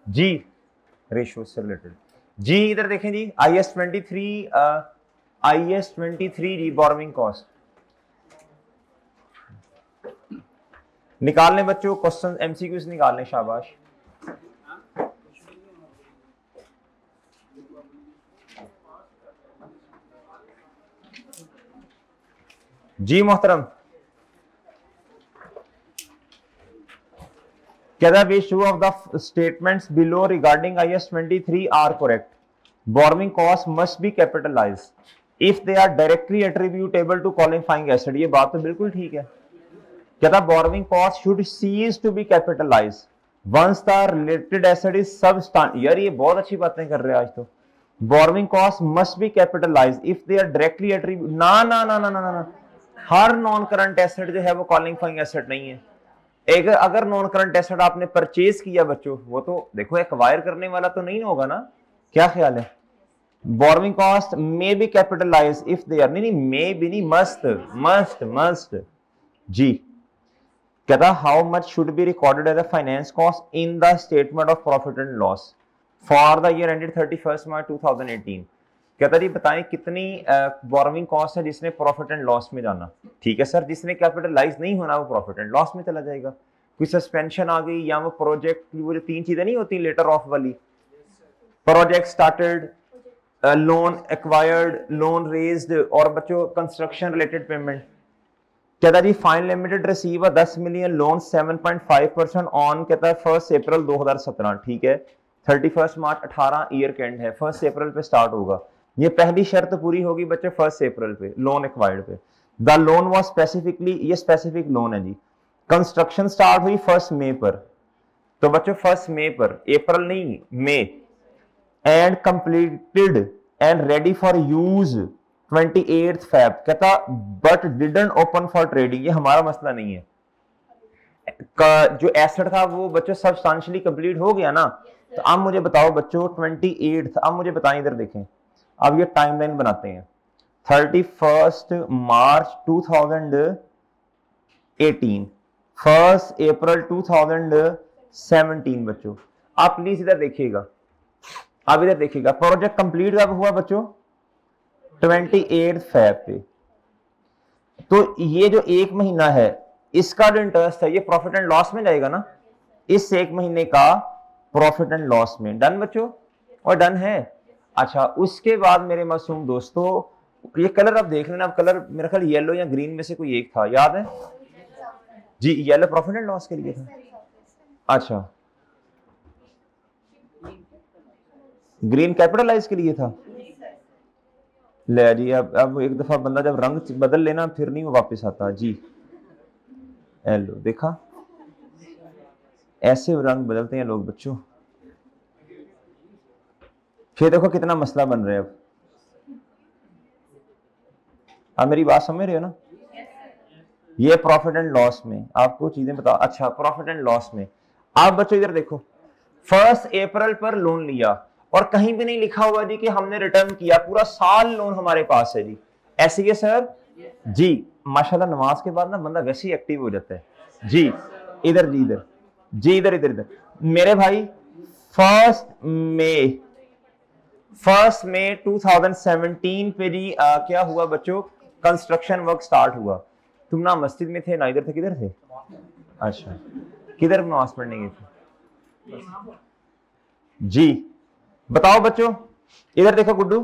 जी ratio से related. जी इधर देखें जी, IS-23 जी बोरोइंग कॉस्ट निकालने बच्चों, क्वेश्चन एमसीक्यूज निकालने, शाबाश। जी मोहतरम, कहता है which of the statements below regarding IS-23 are correct? Borrowing cost must be capitalised if they are directly attributable to qualifying asset. ये बात तो बिल्कुल ठीक है। कहता borrowing cost should cease to be capitalised once the related asset is substance. यार ये बहुत अच्छी बातें कर रहे हैं आज तो। Borrowing cost must be capitalised if they are directly attribute, ना ना ना ना ना ना, हर नॉन करंट एसेट जो है वो क्वालिफाइंग एसेट नहीं है। एक अगर नॉन करंट एसेट आपने परचेज किया बच्चों, वो तो देखो एक्वायर करने वाला तो नहीं होगा ना, क्या ख्याल है? Borrowing cost may be capitalise if they are, नहीं मे बी नहीं, मस्ट मस्ट मस्ट। जी कहता how much should be recorded as a finance cost in the statement of profit and loss for the year ended 31 March 2018। कहता जी बताएं कितनी borrowing cost है जिसने profit and loss में जाना। ठीक है सर, जिसने कैपिटलाइज नहीं होना वो प्रॉफिट एंड लॉस में चला जाएगा। कोई सस्पेंशन आ गई या वो प्रोजेक्ट की, वो जो 3 चीजें नहीं होती लेटर ऑफ वाली, project started, loan acquired, loan raised, और बच्चों कंस्ट्रक्शन रिलेटेड पेमेंट। कहता जी fine limited receive 10 million loan 7.5% on, कहता है 1 अप्रैल 2017। ठीक है, 31 मार्च 18 ईयर के एंड है, 1 अप्रैल पे स्टार्ट होगा। ये पहली शर्त पूरी होगी बच्चे 1 अप्रैल पे लोन एक्वायर्ड पे। द लोन वाज स्पेसिफिकली, ये स्पेसिफिक लोन है जी। कंस्ट्रक्शन स्टार्ट हुई 1 मई पर, तो बच्चों 1 मई पर, अप्रैल नहीं मई। And completed and ready for use 28 Feb. कहता but didn't open for trading, ये हमारा मसला नहीं है। जो एसेट था वो बच्चों सब्सटेंशियली कंप्लीट हो गया ना। तो अब मुझे बताओ बच्चों 28, अब मुझे बताएं, इधर देखें, अब ये टाइमलाइन बनाते हैं। 31 मार्च 2018, 1 अप्रैल 2017। बच्चों आप प्लीज इधर देखिएगा, अब इधर देखिएगा, प्रोजेक्ट कंप्लीट कब हुआ बच्चों? 28 फैब पे। तो ये जो 1 महीना है इसका जो इंटरेस्ट है ये प्रॉफिट एंड लॉस में जाएगा ना, इस 1 महीने का प्रॉफिट एंड लॉस में। डन बच्चों, और डन है। अच्छा उसके बाद मेरे मासूम दोस्तों, ये कलर आप देख लेना, अब कलर मेरा ख्याल येलो या ग्रीन में से कोई एक था, याद है जी? येलो प्रॉफिट एंड लॉस के लिए था। अच्छा, ग्रीन कैपिटलाइज के लिए था। ले जी, अब एक दफा बंदा जब रंग बदल लेना फिर नहीं वो वापस आता जी। लो देखा, ऐसे रंग बदलते हैं लोग बच्चों। फिर देखो कितना मसला बन रहा है। अब मेरी बात समझ रहे हो ना? ये प्रॉफिट एंड लॉस में आपको चीजें बता। अच्छा प्रॉफिट एंड लॉस में आप बच्चों इधर देखो, 1 अप्रैल पर लोन लिया और कहीं भी नहीं लिखा हुआ जी कि हमने रिटर्न किया, पूरा साल लोन हमारे पास है जी। ऐसे ही है सर जी। माशाल्लाह नमाज के बाद ना बंदा वैसे ही एक्टिव हो जाता है जी। इधर जी, इधर जी, इधर इधर इधर मेरे भाई, 1 मई 2017 पे जी क्या हुआ बच्चों? कंस्ट्रक्शन वर्क स्टार्ट हुआ। तुम ना मस्जिद में थे ना इधर थे, किधर थे? अच्छा, किधर नमाज पढ़ने गए थे जी? बताओ बच्चों, इधर देखो गुड्डू,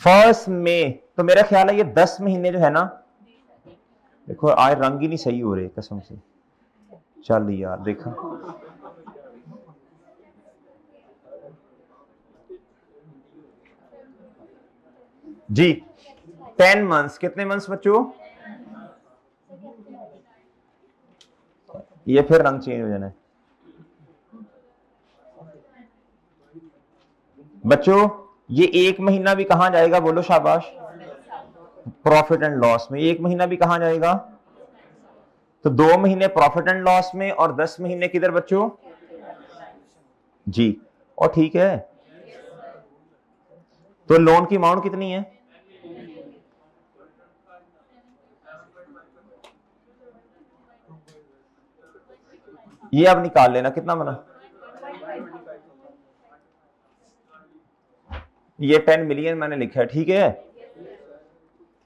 1 मई, तो मेरा ख्याल है ये 10 महीने जो है ना, देखो आज रंग ही नहीं सही हो रहे कसम से। चल यार देखा जी, 10 मंथ्स, कितने मंथ्स बच्चों? ये फिर रंग चेंज हो जाना है बच्चों। ये 1 महीना भी कहां जाएगा बोलो शाबाश? प्रॉफिट एंड लॉस में। 1 महीना भी कहां जाएगा? तो 2 महीने प्रॉफिट एंड लॉस में और 10 महीने किधर बच्चों? जी, और ठीक है। तो लोन की अमाउंट कितनी है? ये अब निकाल लेना कितना बना। ये 10 मिलियन मैंने लिखा है, ठीक है।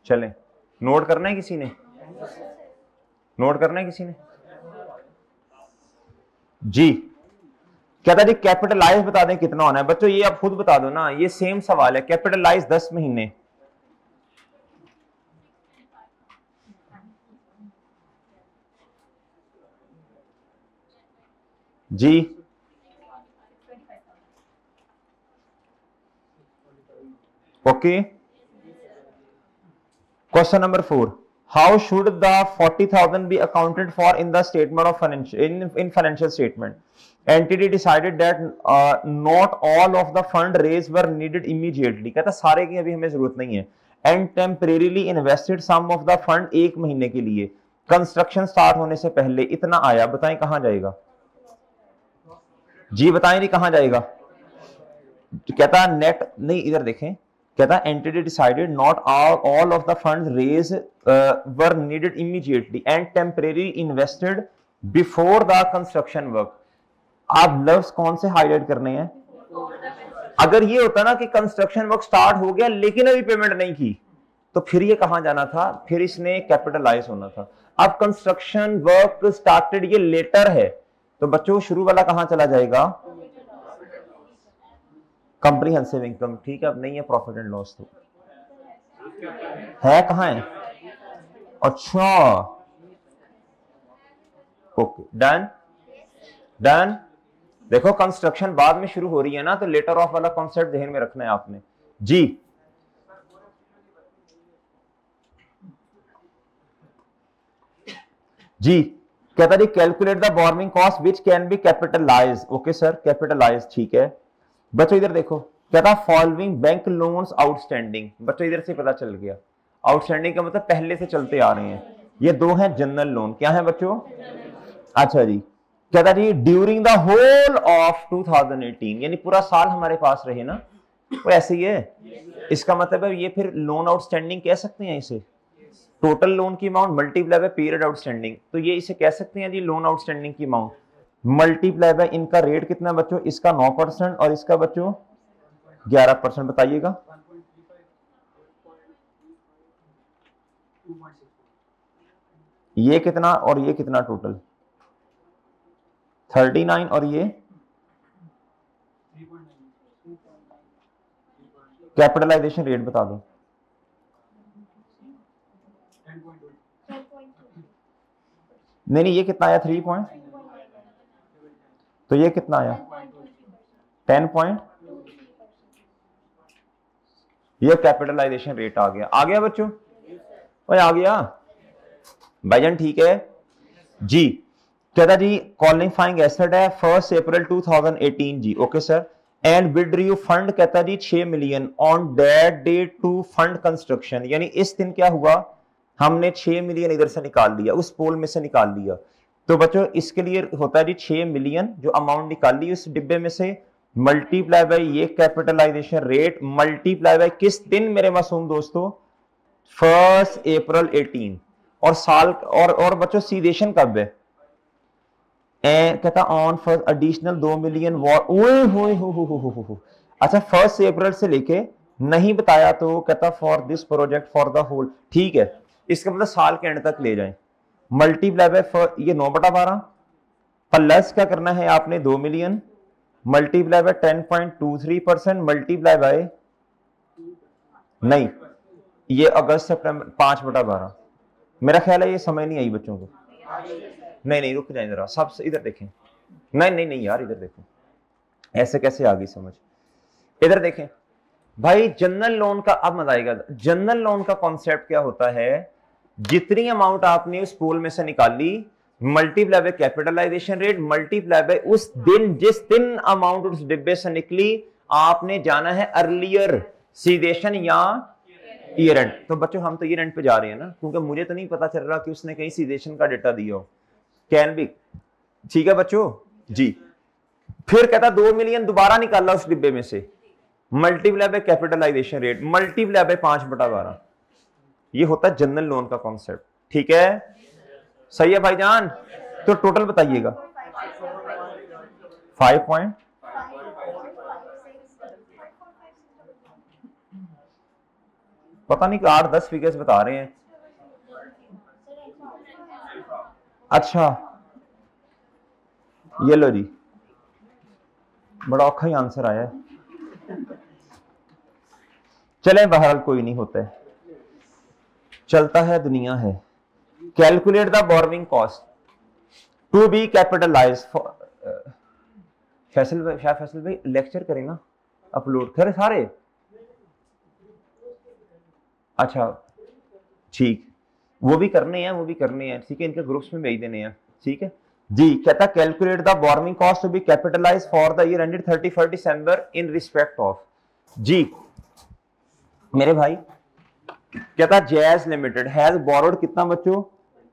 चलें, नोट करना है किसी ने, नोट करना है किसी ने जी। कहता जी कैपिटलाइज बता दें कितना होना है। बच्चों ये आप खुद बता दो ना, ये सेम सवाल है। कैपिटलाइज 10 महीने, जी। Okay, question number 4, how should the 40,000 be accounted for in the statement of financial in financial statement. Entity decided that not all of the fund raise were needed immediately. कहता सारे की अभी हमें जरूरत नहीं है। And temporarily invested some of the fund, एक महीने के लिए कंस्ट्रक्शन स्टार्ट होने से पहले इतना आया, बताएं कहां जाएगा जी, बताएं नहीं कहां जाएगा। कहता नेट नहीं, इधर देखें, कहता entity decided not all of the funds raise were needed immediately and temporary invested before the construction work. आप लफ्ज कौन से हाईलाइट करने हैं? अगर ये होता ना कि कंस्ट्रक्शन वर्क स्टार्ट हो गया लेकिन अभी पेमेंट नहीं की, तो फिर ये कहां जाना था, फिर इसने कैपिटलाइज होना था। अब कंस्ट्रक्शन वर्क स्टार्टेड, ये लेटर है, तो बच्चों शुरू वाला कहां चला जाएगा? कॉम्प्रिहेंसिव इनकम, ठीक है। अब नहीं है प्रॉफिट एंड लॉस, तो है कहां है? अच्छा, ओके, डन डन। देखो कंस्ट्रक्शन बाद में शुरू हो रही है ना, तो लेटर ऑफ वाला कॉन्सेप्ट ध्यान में रखना है आपने जी। जी कहता जी calculate the borrowing cost which can be capitalise. Okay sir, capitalise, ठीक है। बच्चों इधर देखो, कहता फॉलोइंग बैंक लोन्स आउटस्टैंडिंग। बच्चों इधर से पता चल गया, आउटस्टैंडिंग का मतलब पहले से चलते आ रहे हैं। ये दो हैं जनरल लोन, क्या है बच्चों? अच्छा जी, कहता जी ड्यूरिंग द होल ऑफ 2018, यानी पूरा साल हमारे पास रहे ना, वो ऐसे ही है। इसका मतलब है ये फिर लोन आउटस्टैंडिंग कह सकते हैं इसे। टोटल लोन की amount multiply by period outstanding, तो ये इसे कह सकते हैं जी लोन आउटस्टैंडिंग की अमाउंट मल्टीप्लाई बाय इनका रेट कितना बच्चों? इसका 9% और इसका बच्चों 11%। बताइएगा ये कितना और ये कितना? टोटल 39 और ये कैपिटलाइजेशन रेट बता दो। नहीं, ये कितना आया? 3 पॉइंट, तो ये कितना आया? 10 पॉइंट। ये कैपिटलाइजेशन रेट आ गया। आ गया बच्चों? ओए आ गया भाईजान, ठीक है जी। कहता जी क्वालिफाइंग एसेट है 1 अप्रैल 2018 जी। Okay sir, and withdraw fund कहता जी 6 million on that date to fund construction, यानी इस दिन क्या हुआ, हमने 6 मिलियन इधर से निकाल लिया, उस पोल में से निकाल लिया। तो बच्चों इसके लिए होता है जी 6 मिलियन जो अमाउंट निकाल ली उस डिब्बे में से, मल्टीप्लाई बाय ये कैपिटलाइजेशन रेट, मल्टीप्लाई बाय किस दिन मेरे मासूम दोस्तों? 1 अप्रैल 18। और साल और बच्चों सीडेशन कब है? कहता on first additional 2 million war. हो अच्छा 1 अप्रैल से लेके नहीं बताया तो कहता for this project for the whole, ठीक है। इसका मतलब साल के एंड तक ले जाएं। मल्टीप्लाई बाय ये 9/12 प्लस क्या करना है आपने 2 million multiply bye 10.23% multiply by नहीं ये अगस्त सितंबर 5/12। मेरा ख्याल है ये समझ नहीं आई बच्चों को। नहीं रुक जाए जरा, सब इधर देखें। नहीं यार इधर देखो, ऐसे कैसे आ गई समझ। इधर देखें भाई, जनरल लोन का अब मजा आएगा। जनरल लोन का कॉन्सेप्ट क्या होता है? जितनी अमाउंट आपने उस पूल में से निकाली multiply by capitalization rate multiply by उस दिन जिस दिन अमाउंट उस डिब्बे से निकली, आपने जाना है अर्लियर सीडेशन या ईयर एंड। तो बच्चों हम तो ईयर एंड पे जा रहे हैं ना, क्योंकि मुझे तो नहीं पता चल रहा कि उसने कहीं सीडेशन का डेटा दिया हो। कैन बी, ठीक है बच्चों जी। फिर कहता 2 मिलियन दोबारा निकाला उस डिब्बे में से, multiply by capitalization rate multiply by 5/12। ये होता है जनरल लोन का कॉन्सेप्ट, ठीक है। सही है भाईजान? तो टोटल बताइएगा 5 पॉइंट पता नहीं कि 8-10 फिगर्स बता रहे हैं। अच्छा ये लो जी, बड़ा औखा ही आंसर आया है। चले बहरहाल कोई नहीं, होता है, चलता है, दुनिया है। Calculate the borrowing cost to be capitalize. Faisal भाई, शाह फैसल भाई लेक्चर करें ना, अपलोड करें सारे। अच्छा ठीक, वो भी करने हैं, वो भी करने हैं, ठीक है, इनके ग्रुप्स में भेज देने हैं, ठीक है जी। कहता calculate the borrowing cost to be capitalise for the year ended 31 दिसंबर इन रिस्पेक्ट ऑफ जी। मेरे भाई कहता जैज लिमिटेड हैज बोरोड कितना बच्चों,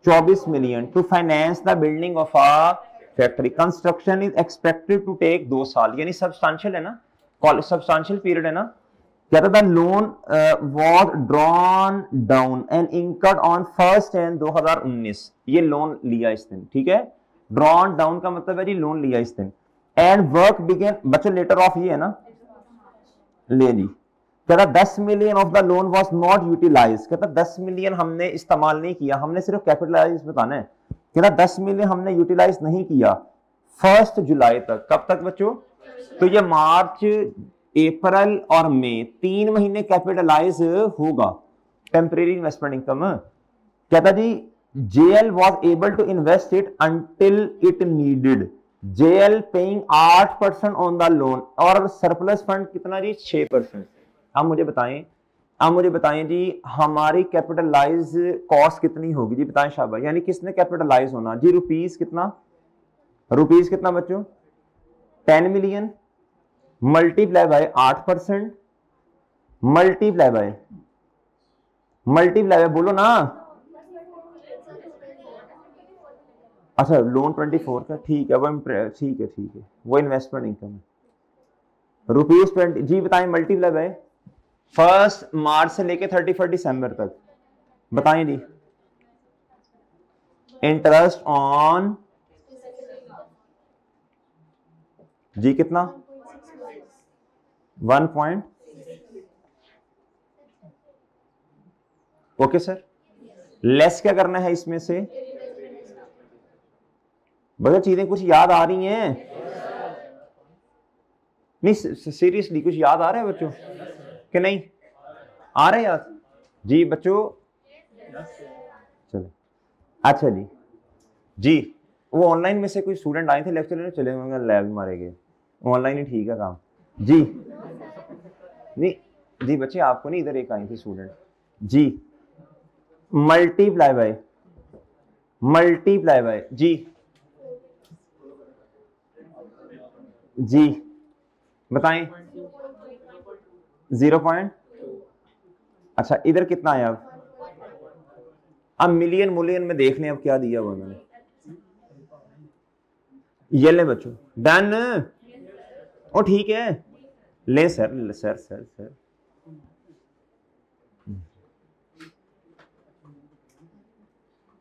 24 million to finance the building of a factory. Construction is expected to take 2 साल, यानी substantial है ना, सब्सटेंशियल पीरियड है ना। कहता था loan was drawn down and incurred on 1 जनवरी 2019। ये लोन लिया इस दिन, ठीक है, ड्रॉन डाउन का मतलब है जी लोन लिया इस दिन। एंड वर्क बिगेन, बच्चों लेटर ऑफ ये है ना, ले जी। कहता 10 million of the loan was not utilize. कहता 10 मिलियन हमने इस्तेमाल नहीं किया, हमने सिर्फ कैपिटलाइज बताना है। कहता 10 मिलियन हमने यूटिलाइज नहीं किया 1 जुलाई तक। कब तक बच्चों, तो ये मार्च, अप्रैल और मई 3 महीने कैपिटलाइज होगा टेम्परेरी इन्वेस्टमेंट इनकम। कहता जी JL was able to invest it until it needed, JL paying 8% on the loan, और सरप्लस फंड कितना जी 6%। अब मुझे बताएं जी हमारी कैपिटलाइज कॉस्ट कितनी होगी जी, बताएं शाबाश, यानी किसने कैपिटलाइज होना जी, रुपीस कितना बच्चों, 10 million multiply bye 8%, multiply by बोलो ना। अच्छा लोन 24 का, ठीक है, वो ठीक है, वो इन्वेस्टमेंट इनकम है, रुपीज 20 जी। बताएं मल्टीप्लाई बाय 1 मार्च से लेके 31 दिसंबर तक, बताएं जी। इंटरेस्ट ऑन जी कितना, 1 ओके सर। लेस क्या करना है इसमें से, बड़ा चीजें कुछ याद आ रही हैं नहीं, सीरियसली कुछ याद आ रहा है बच्चों कि नहीं आ रहा है याद जी बच्चों। चलो अच्छा जी वो ऑनलाइन में से कोई स्टूडेंट आए थे लेक्चर लेने, चले होंगे लैब मारे गए, ऑनलाइन ही ठीक है काम जी। नहीं जी बच्चे आपको नहीं, इधर एक आई थी स्टूडेंट जी। मल्टीप्लाई बाय जी बताएं 0. अच्छा इधर कितना है अब मिलियन में देख लें अब क्या दिया हुआ उन्होंने। ये ले बच्चों डन, ओ ठीक है ले सर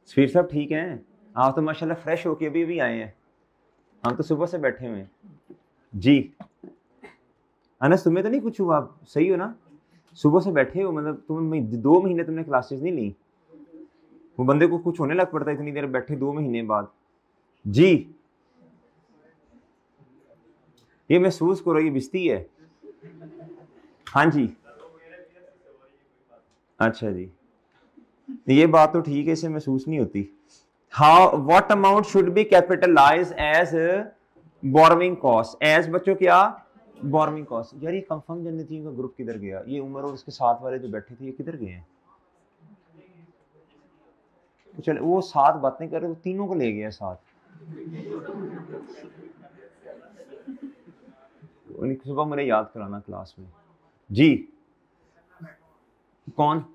स्पीड साहब ठीक है, आप तो माशाल्लाह फ्रेश होके अभी आए हैं, हम तो सुबह से बैठे हुए हैं जी। अनस तुम्हें तो नहीं कुछ हुआ, सही हो ना, सुबह से बैठे हो, मतलब तुम 2 महीने तुमने क्लासेस नहीं ली, वो बंदे को कुछ होने लग पड़ता है इतनी देर बैठे 2 महीने बाद जी। ये महसूस करो ये बिस्ती है, हाँ जी अच्छा जी ये बात तो ठीक है, इसे महसूस नहीं होती। How what amount should be capitalise as borrowing cost, as बच्चों क्या बोरोइंग कॉस्ट। यार ये कंफर्म जनती का ग्रुप किधर गया, ये उमर और उसके साथ वाले जो बैठे थे ये किधर गए हैं, चल वो साथ बातें कर रहे, वो तीनों को ले गया साथ, सुबह मुझे याद कराना क्लास में जी। कौन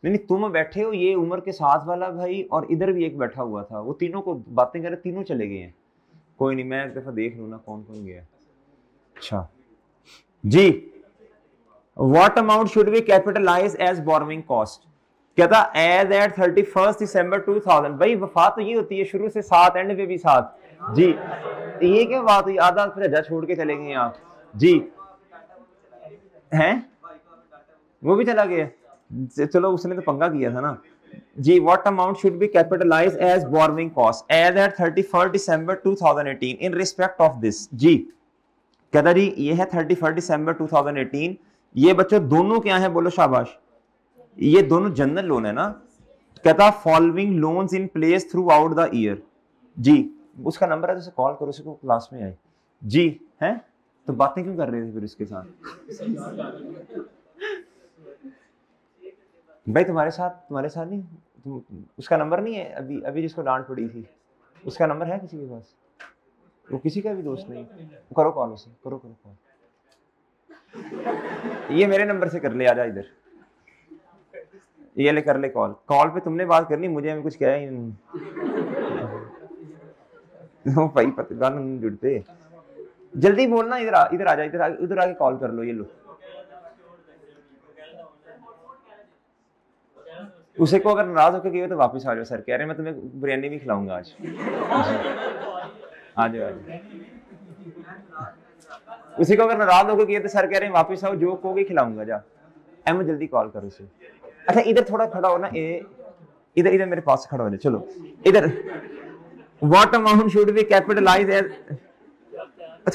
नहीं तुम बैठे हो, ये उमर के साथ वाला भाई और इधर भी एक बैठा हुआ था, वो तीनों को बातें कर रहे, तीनों चले गए हैं। कोई नहीं मैं एक दफा देख लूँ ना कौन गया। अच्छा जी what amount should be capitalise as borrowing cost, कहता एज एट 31 दिसंबर 2000। भाई वफा तो ये होती है शुरू से साथ एंड पे भी साथ जी, ये क्या बात हुई, आधा फिर छोड़ के चले गए आप जी, हैं वो भी चला गया चलो उसने तो पंगा किया था ना जी। What amount should be capitalise as borrowing cost as at 31 December 2018 in respect of this. जी कहता जी ये है 31 दिसंबर 2018। ये बच्चों दोनों क्या है बोलो शाबाश, ये दोनों जनरल लोन है ना। कहता following loans in place throughout the year. जी उसका नंबर है तो कॉल करो, उसको क्लास में आए जी है। तो बातें क्यों कर रहे थे फिर उसके साथ? भाई तुम्हारे साथ नहीं, उसका नंबर नहीं है? अभी अभी जिसको डांट पड़ी थी उसका नंबर है किसी के पास? वो किसी का भी दोस्त नहीं। करो कॉल उसे, करो करो कॉल। ये मेरे नंबर से कर ले, आजा इधर, ये ले कर ले कॉल। कॉल पे तुमने बात करनी, मुझे हमें कुछ कहा ही नहीं। भाई पता नहीं जुड़ते, जल्दी बोलना। इधर इधर आ जा, इधर आके कॉल कर लो। ये लो उसे को अगर नाराज होकर गए तो वापस आ जाओ। सर कह रहे मैं तुम्हें बिरयानी भी खिलाऊंगा आज। आ जाओ। उसी को अगर नाराज होकर गए तो सर कह रहे हैं वापस आओ, जो कहोगे खिलाऊंगा। जा अहमद जल्दी कॉल करो उसे। अच्छा इधर थोड़ा खड़ा हो ना, इधर इधर मेरे पास खड़ा हो जाए। चलो इधर। What amount should be capitalise as,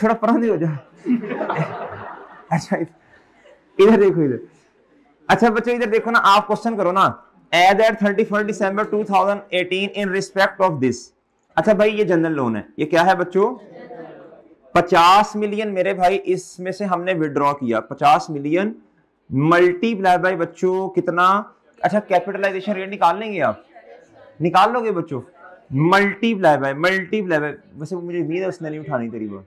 थोड़ा पुराने हो जा। अच्छा इधर देखो, इधर। अच्छा बच्चों इधर देखो ना, आप क्वेश्चन करो ना। As at 31 December 2018 in respect of this. अच्छा भाई ये जनरल लोन है, ये क्या है बच्चों? 50 मिलियन मेरे भाई इसमें से हमने विड्रॉ किया। 50 मिलियन मल्टीप्लाई बाय बच्चों कितना? अच्छा कैपिटलाइजेशन रेट निकाल लेंगे आप? निकाल लोगे बच्चों? मल्टीप्लाई बाय वैसे मुझे उम्मीद है उसने नहीं उठानी तेरी बात।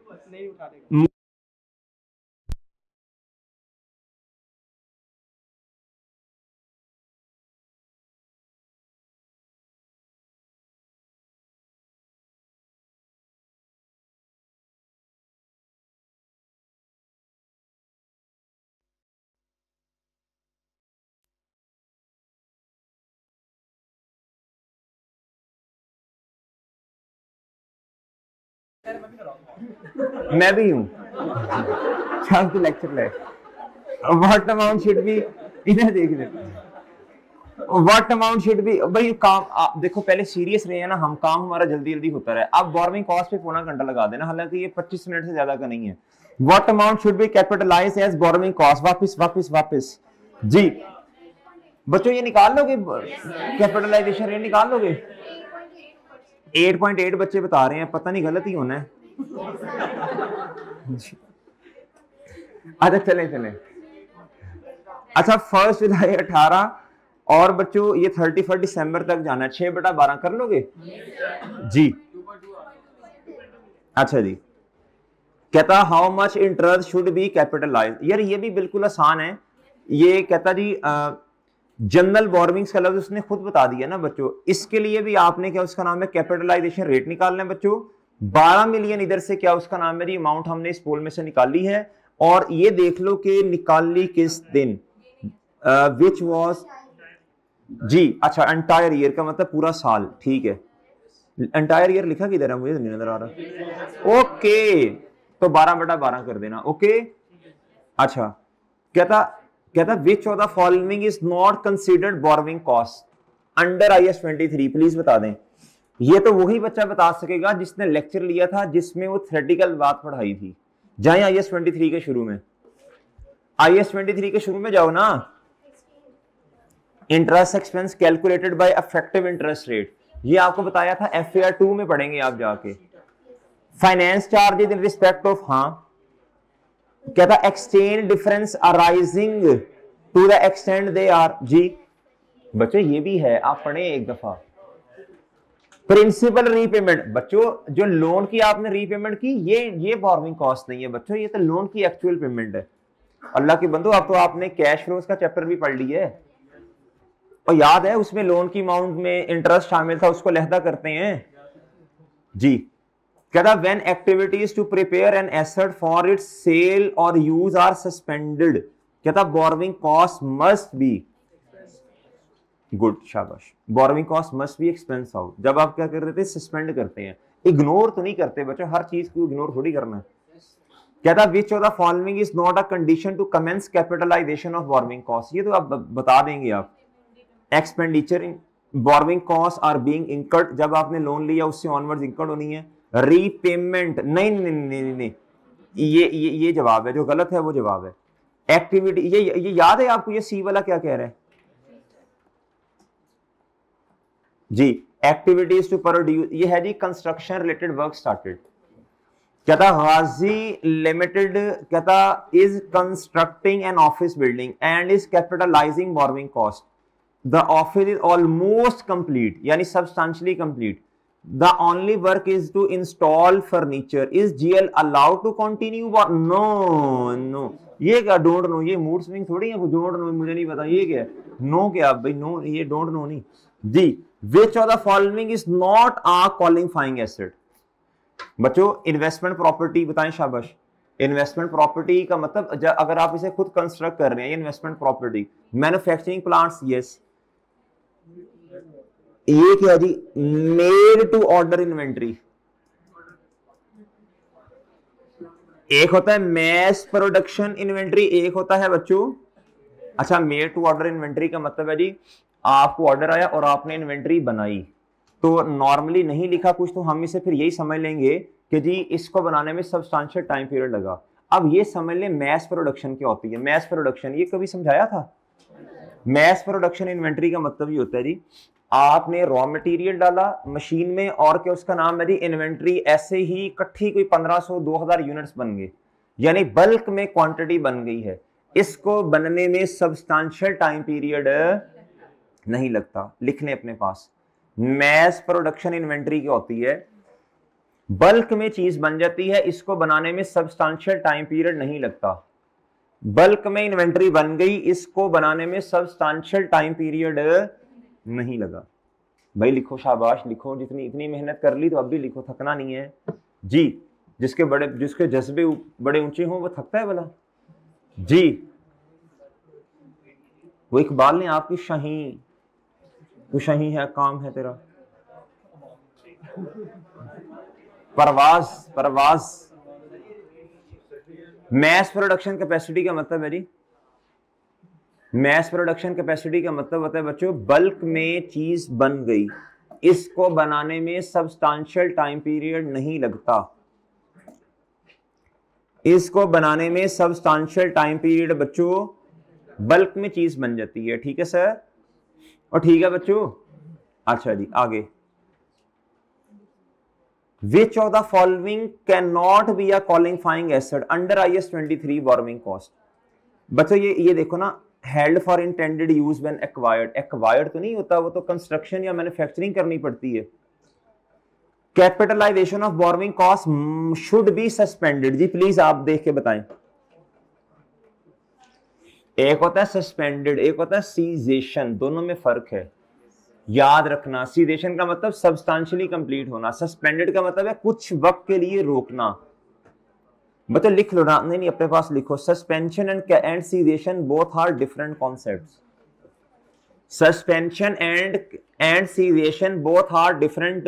मैं भी हूँ लेक्चर ले। व्हाट अमाउंट शुड बी, इधर देख दे। व्हाट अमाउंट शुड बी, भाई काम आप देखो पहले सीरियस रहे हैं ना हम, काम हमारा जल्दी जल्दी होता रहे। आप बोरोइंग कॉस्ट पे पौना घंटा लगा देना, हालांकि ये 25 मिनट से ज्यादा का नहीं है। What amount should be capitalise as borrowing cost. वापस जी बच्चों ये निकाल लोगे? कैपिटलाइजेशन रेट निकाल लोगे? 8.8 बच्चे बता रहे हैं, पता नहीं गलत ही होना है। अच्छा चले। अच्छा 1 जुलाई 18 और बच्चों ये 31 दिसंबर तक जाना है। 6/12 कर लोगे जी? अच्छा जी कहता how much interest should be capitalize. यार ये भी बिल्कुल आसान है। ये कहता जी जनरल बोरोइंग्स का लफ्ज उसने खुद बता दिया ना बच्चों। इसके लिए भी आपने क्या उसका नाम है कैपिटलाइजेशन रेट निकालना है बच्चों। 12 मिलियन इधर से क्या उसका नाम है जी, अमाउंट हमने इस पोल में से निकाली है। और ये देख लो कि निकाली किस दिन, विच वॉज जी। अच्छा एंटायर ईयर का मतलब पूरा साल, ठीक है। एंटायर ईयर लिखा किधर है, मुझे नहीं नजर आ रहा। ओके तो 12/12 कर देना। ओके अच्छा कहता which of the following is not considered borrowing cost under IAS 23। Please बता दें। ये तो वही बच्चा बता सकेगा जिसने लेक्चर लिया था जिसमें वो थ्योरेटिकल बात पढ़ाई थी। जाए IAS 23 के शुरू में, IAS 23 के शुरू में जाओ ना। Interest expense calculated by effective interest rate, ये आपको बताया था FAR 2 में पढ़ेंगे आप जाके। Finance charges in respect of, हाँ कहता exchange difference arising to the extent they are जी। बच्चों ये भी है, आप पढ़े एक दफा। प्रिंसिपल रीपेमेंट बच्चों, जो लोन की आपने रीपेमेंट की ये बोरोइंग कॉस्ट नहीं है बच्चों, ये तो लोन की एक्चुअल पेमेंट है। अल्लाह के बंदो अब तो आपने कैश फ्लोज का चैप्टर भी पढ़ लिया है और याद है उसमें लोन की अमाउंट में इंटरेस्ट शामिल था, उसको लहदा करते हैं जी। कहता when activities to prepare an asset for its sale or use are suspended, कहता borrowing cost must be good, शाबाश। Borrowing cost must be expense out. जब आप क्या कर देते हैं, सस्पेंड करते हैं। इग्नोर तो नहीं करते बच्चों, हर चीज को इग्नोर थोड़ी करना है। क्या था, which of the following is not a condition to commence capitalization of borrowing cost, ये तो आप बता देंगे आप। Expenditure in borrowing cost are being incurred, जब आपने लोन लिया उससे ऑनवर्ड्स इंकर्ड होनी है। रीपेमेंट नहीं नहीं नहीं नहीं, नहीं। ये जवाब है, जो गलत है वो जवाब है। एक्टिविटी, ये याद है आपको, ये सी वाला क्या कह रहा है जी, एक्टिविटीज टू प्रोड्यूस, ये है जी कंस्ट्रक्शन रिलेटेड वर्क स्टार्टेड। क्या था, गाजी लिमिटेड क्या था, is constructing an office building and is capitalising borrowing cost, the office is almost complete, यानी substantially complete, the only work is to install furniture, is GL allowed to continue, no no, ये क्या don't know, ये mood swing थोड़ी है, don't know मुझे नहीं पता ये क्या है, नो क्या भाई, नो ये डोंट नो नहीं जी। Which of the following is not a qualifying asset, बच्चों इन्वेस्टमेंट प्रॉपर्टी बताएं, शाबाश। इन्वेस्टमेंट प्रॉपर्टी का मतलब अगर आप इसे खुद कंस्ट्रक्ट कर रहे हैं, investment property. Manufacturing plants, yes. ये क्या जी, मेड टू ऑर्डर इन्वेंट्री, एक होता है मैस प्रोडक्शन इन्वेंट्री, एक होता है बच्चों, अच्छा मेड टू ऑर्डर इन्वेंट्री का मतलब है जी आपको ऑर्डर आया और आपने इन्वेंट्री बनाई, तो नॉर्मली नहीं लिखा कुछ, तो हम इसे फिर यही समझ लेंगे कि जी इसको बनाने में सब्सटेंशियल टाइम पीरियड लगा। अब ये समझ ले मैस प्रोडक्शन क्या होती है। मैस प्रोडक्शन ये कभी समझाया था। मैस प्रोडक्शन इन्वेंट्री का मतलब ये होता है जी आपने रॉ मटेरियल डाला मशीन में और क्या उसका नाम है जी इन्वेंट्री, ऐसे ही इकट्ठी कोई 1500 2000 यूनिट्स बन गए, यानी बल्क में क्वांटिटी बन गई है। इसको बनने में सब्सटेंशियल टाइम पीरियड नहीं लगता, लिखने अपने पास। मैस प्रोडक्शन इन्वेंट्री क्या होती है, बल्क में चीज बन जाती है, इसको बनाने में सब्सटेंशियल टाइम पीरियड नहीं लगता। बल्क में इन्वेंट्री बन गई, इसको बनाने में सब्सटेंशियल टाइम पीरियड नहीं लगा। भाई लिखो, शाबाश लिखो, जितनी इतनी मेहनत कर ली तो अब भी लिखो, थकना नहीं है जी। जिसके जज्बे बड़े ऊंचे हों वो थकता है भला जी। वो इकबाल ने आपकी शाही, तू शाही है काम है तेरा, परवाज परवाज। मैस प्रोडक्शन कैपेसिटी का मतलब है जी, मैस प्रोडक्शन कैपेसिटी का मतलब होता है बच्चों बल्क में चीज बन गई, इसको बनाने में सब्सटेंशियल टाइम पीरियड नहीं लगता, इसको बनाने में सब्सटेंशियल टाइम पीरियड बच्चों बल्क में चीज बन जाती है। ठीक है सर, और ठीक है बच्चों। अच्छा जी आगे, Which of the following cannot be a qualifying asset under IS 23 borrowing cost? बच्चों ये देखो ना, held for intended use when acquired, acquired तो नहीं होता, वो तो कंस्ट्रक्शन या मैन्युफैक्चरिंग करनी पड़ती है। Capitalization of borrowing cost should be suspended, जी प्लीज आप देख के बताएं। एक होता है सस्पेंडेड, एक होता है सीजेशन, दोनों में फर्क है, याद रखना। सीजेशन का मतलब सब्सटेंशियली कंप्लीट होना, सस्पेंडेड का मतलब है कुछ वक्त के लिए रोकना। मतलब लिख लो ना, नहीं अपने पास लिखो, suspension and cessation both are different concepts. Suspension and cessation both are different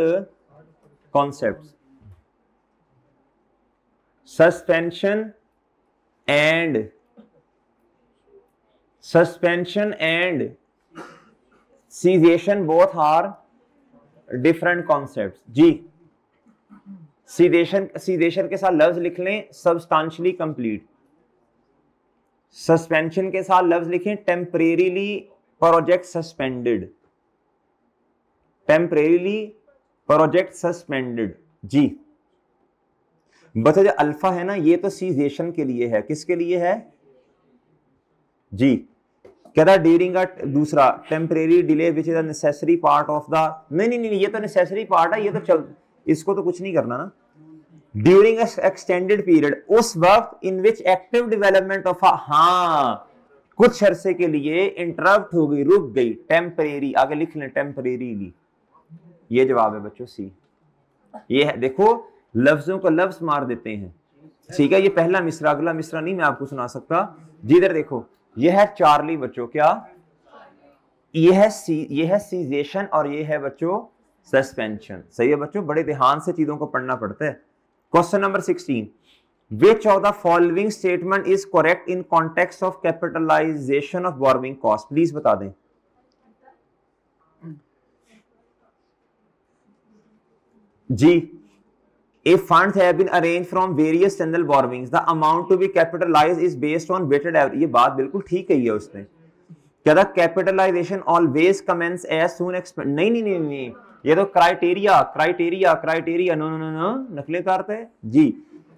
concepts. Suspension and cessation both are different concepts जी। सीजेशन के साथ लफ्ज लिख लें सब्सटेंशियली कंप्लीट, सस्पेंशन के साथ लफ्ज लिखें temporarily project suspended, temporarily project suspended जी। बता जो अल्फा है ना, ये तो सीजेशन के लिए है, किसके लिए है जी, कहता ड्यूरिंग दूसरा temporary delay which is a necessary part of the, नहीं ये तो नेसेसरी पार्ट है, ये तो चल, इसको तो कुछ नहीं करना ना। ड्यूरिंग एक्सटेंडेड पीरियड, उस वक्त इन विच एक्टिव डेवलपमेंट ऑफ, हाँ कुछ अरसे के लिए इंटरप्ट हो गई, रुक गई, टेम्परेरी, आगे लिख लें टेम्परेरीली, ये जवाब है बच्चों सी। ये है, देखो लफ्जों को लफ्ज मार देते हैं, ठीक है। ये पहला मिसरा, अगला मिसरा नहीं मैं आपको सुना सकता जी। इधर देखो, ये है चार्ली बच्चों, क्या ये है सीजेशन और ये है बच्चों सस्पेंशन। सही है बच्चों, बड़े ध्यान से चीजों को पढ़ना पड़ता है। Question number 16, which of the following statement is correct in context of capitalization of borrowing cost, please बता दें। जी, if funds have been arranged from various channel borrowings, the amount to be capitalized is based on weighted average। ये बात बिल्कुल ठीक कही है उसने। क्या था capitalisation always commence as soon expend, नहीं नहीं नहीं नहीं, ये तो criteria criteria criteria, no no no no, नकली करते हैं जी।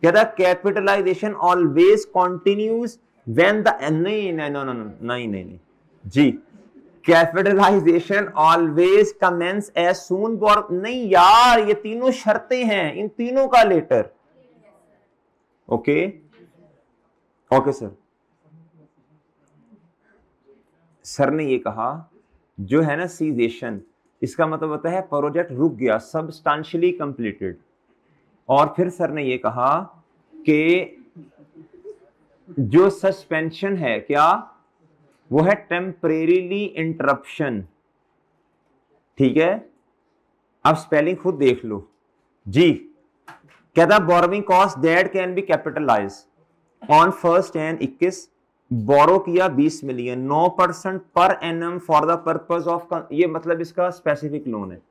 क्या था capitalisation always continues when the, नहीं नहीं नो नो नो, नहीं नहीं नहीं जी, capitalisation always commence as soon bore, नहीं यार, ये तीनों शर्तें हैं, इन तीनों का letter. Okay okay sir, sir ने ये कहा जो है ना सीजेशन, इसका मतलब होता है प्रोजेक्ट रुक गया, सबस्टेंशियली कंप्लीटेड। और फिर सर ने ये कहा कि जो सस्पेंशन है क्या, वो है टेम्परेरीली इंटरप्शन। ठीक है, अब स्पेलिंग खुद देख लो जी। कहता borrowing cost that can be capitalize on 1 Jan 21, borrow किया 20 million, 9% per annum for the purpose of, ये मतलब इसका स्पेसिफिक लोन है।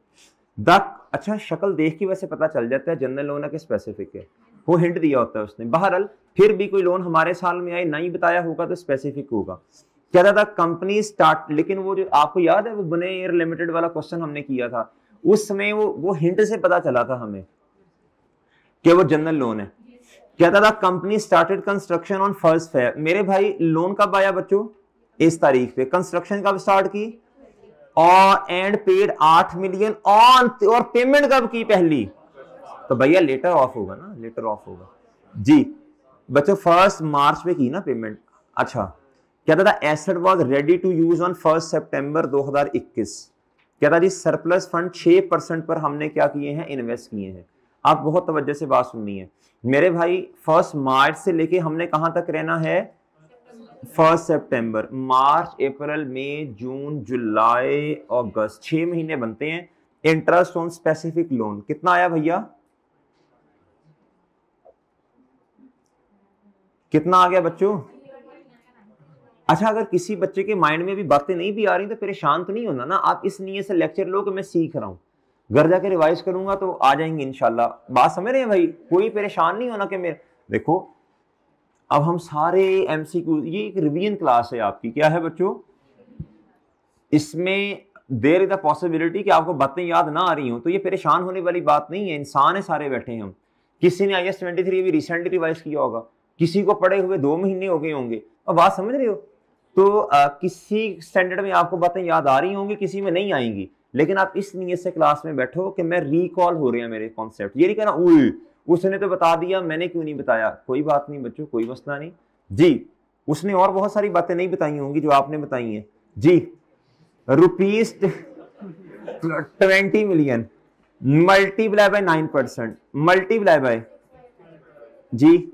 द, अच्छा शक्ल देख के वैसे पता चल जाता है जनरल लोन है कि स्पेसिफिक है, वो हिंट दिया होता है उसने। बहरहाल फिर भी कोई लोन हमारे साल में आए नहीं बताया होगा तो स्पेसिफिक होगा। क्या था कंपनी स्टार्ट, लेकिन वो जो आपको याद है वो बने एयर लिमिटेड वाला क्वेश्चन हमने किया था, उस समय वो हिंट से पता चला था हमें कि वो जनरल लोन है। क्या था company started construction on 1 Feb, मेरे भाई लोन कब आया बच्चों, इस तारीख पे, कंस्ट्रक्शन कब स्टार्ट की और एंड पेड 8 मिलियन ऑन, और पेमेंट कब की पहली, तो भैया लेटर ऑफ होगा ना, लेटर ऑफ होगा जी बच्चों, 1 मार्च पे की ना पेमेंट। अच्छा क्या था asset was ready to use on 1 September 2021। क्या था जी सरप्लस फंड 6% पर हमने क्या किए हैं, इन्वेस्ट किए हैं। आप बहुत तवज्जो से बात सुननी है मेरे भाई, 1 मार्च से लेके हमने कहां तक रहना है, 1 सितंबर, मार्च अप्रैल मई जून जुलाई अगस्त, 6 महीने बनते हैं। इंटरेस्ट ऑन स्पेसिफिक लोन कितना आया भैया, कितना आ गया बच्चों। अच्छा अगर किसी बच्चे के माइंड में भी बातें नहीं भी आ रही तो परेशान तो नहीं होना ना, आप इस नीयत से लेक्चर लो कि मैं सीख रहा हूं, घर जाके रिवाइज करूंगा तो आ जाएंगे इंशाल्लाह। बात समझ रहे हैं भाई, कोई परेशान नहीं होना कि मेरे, देखो अब हम सारे एमसीक्यू, ये एक रिवीजन क्लास है आपकी, क्या है बच्चों, इसमें देयर इज द पॉसिबिलिटी कि आपको बातें याद ना आ रही हो, तो ये परेशान होने वाली बात नहीं है, इंसान है सारे बैठे हैं हम। किसी ने IAS 23 भी रिसेंटली रिवाइज किया होगा, किसी को पढ़े हुए 2 महीने हो गए होंगे, और बात समझ रहे हो, तो किसी स्टैंडर्ड में आपको बातें याद आ रही होंगी, किसी में नहीं आएंगी, लेकिन आप इस नीयत से क्लास में बैठो कि मैं रिकॉल हो रहे हैं मेरे कॉन्सेप्ट, ये नहीं कहना उई उसने तो बता दिया मैंने क्यों नहीं बताया, कोई बात नहीं बच्चों, कोई मसला नहीं जी। उसने और बहुत सारी बातें नहीं बताई होंगी जो आपने बताई हैं जी। ₹20 million multiply by 9%, multiply by जी,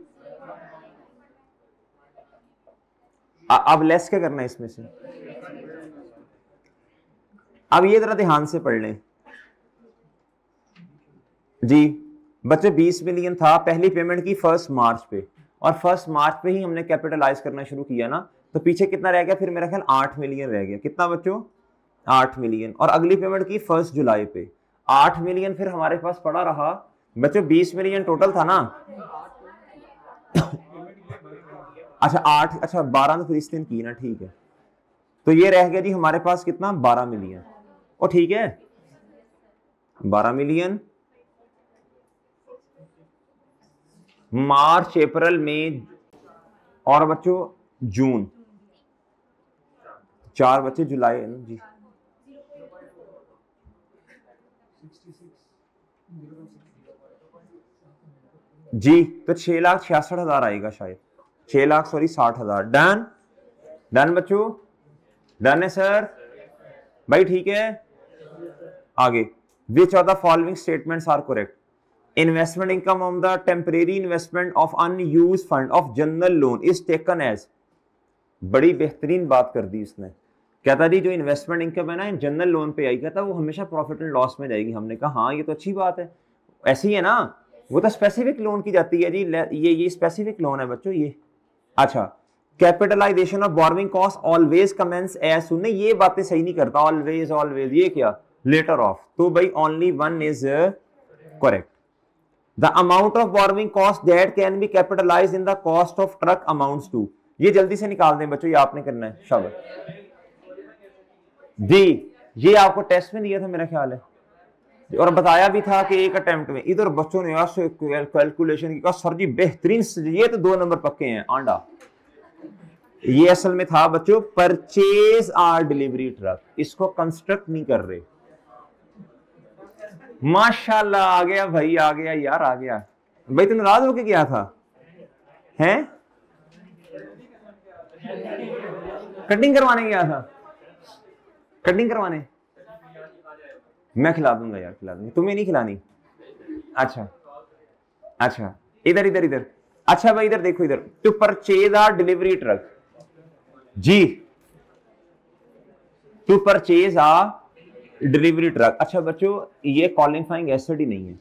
अब लेस क्या करना है इसमें से, अब ये जरा ध्यान से पढ़ लें जी बच्चे। 20 मिलियन था, पहली पेमेंट की 1 मार्च पे, और 1 मार्च पे ही हमने कैपिटलाइज करना शुरू किया ना, तो पीछे कितना रह गया फिर, मेरा ख्याल 8 मिलियन रह गया, कितना बच्चों 8 मिलियन, और अगली पेमेंट की 1 जुलाई पे 8 मिलियन फिर हमारे पास पड़ा रहा बच्चों, 20 मिलियन टोटल था ना अच्छा 8, अच्छा 12 तो फिर इस दिन की ना, ठीक है, तो ये रह गया जी हमारे पास कितना 12 मिलियन, और ठीक है 12 मिलियन मार्च अप्रैल मई और बच्चों जून, 4 बच्चे जुलाई है ना जी, जी तो 6,66,000 आएगा शायद, 60,60,000। डन डन बच्चों, डन है सर भाई, ठीक है। आगे, which of the following statements are correct, investment income on the temporary investment of unused fund of general loan is taken as, बड़ी बेहतरीन बात कर दी इसने। कहता जी जो इन्वेस्टमेंट इनकम है ना जनरल लोन पे आई, कहता वो हमेशा प्रॉफिट एंड लॉस में जाएगी। हमने कहा हाँ ये तो अच्छी बात है, ऐसी है ना, वो तो स्पेसिफिक लोन की जाती है जी, ये स्पेसिफिक लोन है बच्चों ये। अच्छा, capitalization of borrowing cost always commence as सुन, ये बातें सही नहीं करता, ऑलवेज ऑलवेज ये क्या, लेटर ऑफ, तो भाई only one is correct. The amount of borrowing cost that can be capitalized in the cost of truck amounts to, ये जल्दी से निकाल दें बच्चों, ये आपने करना है शाबाश जी। ये आपको टेस्ट में दिया था मेरा ख्याल है, और बताया भी था कि एक अटेम्प्ट में। इधर बच्चों ने कैलकुलेशन की, सर जी बेहतरीन, ये तो 2 नंबर पक्के हैं आंडा। ये असल में था बच्चों परचेज आर डिलीवरी ट्रक, इसको कंस्ट्रक्ट नहीं कर रहे। माशाल्लाह आ गया भाई, आ गया यार, आ गया भाई। तो नाराज होके गया था हैं, कटिंग करवाने गया था, कटिंग करवाने, मैं खिला दूंगा यार, खिला दूंगा, तुम्हें नहीं खिलानी। अच्छा अच्छा, इधर इधर इधर, अच्छा भाई इधर देखो, इधर to purchase are delivery truck जी, to purchase a delivery truck. अच्छा बच्चों, ये क्वालिफाइंग एसेट ही नहीं है,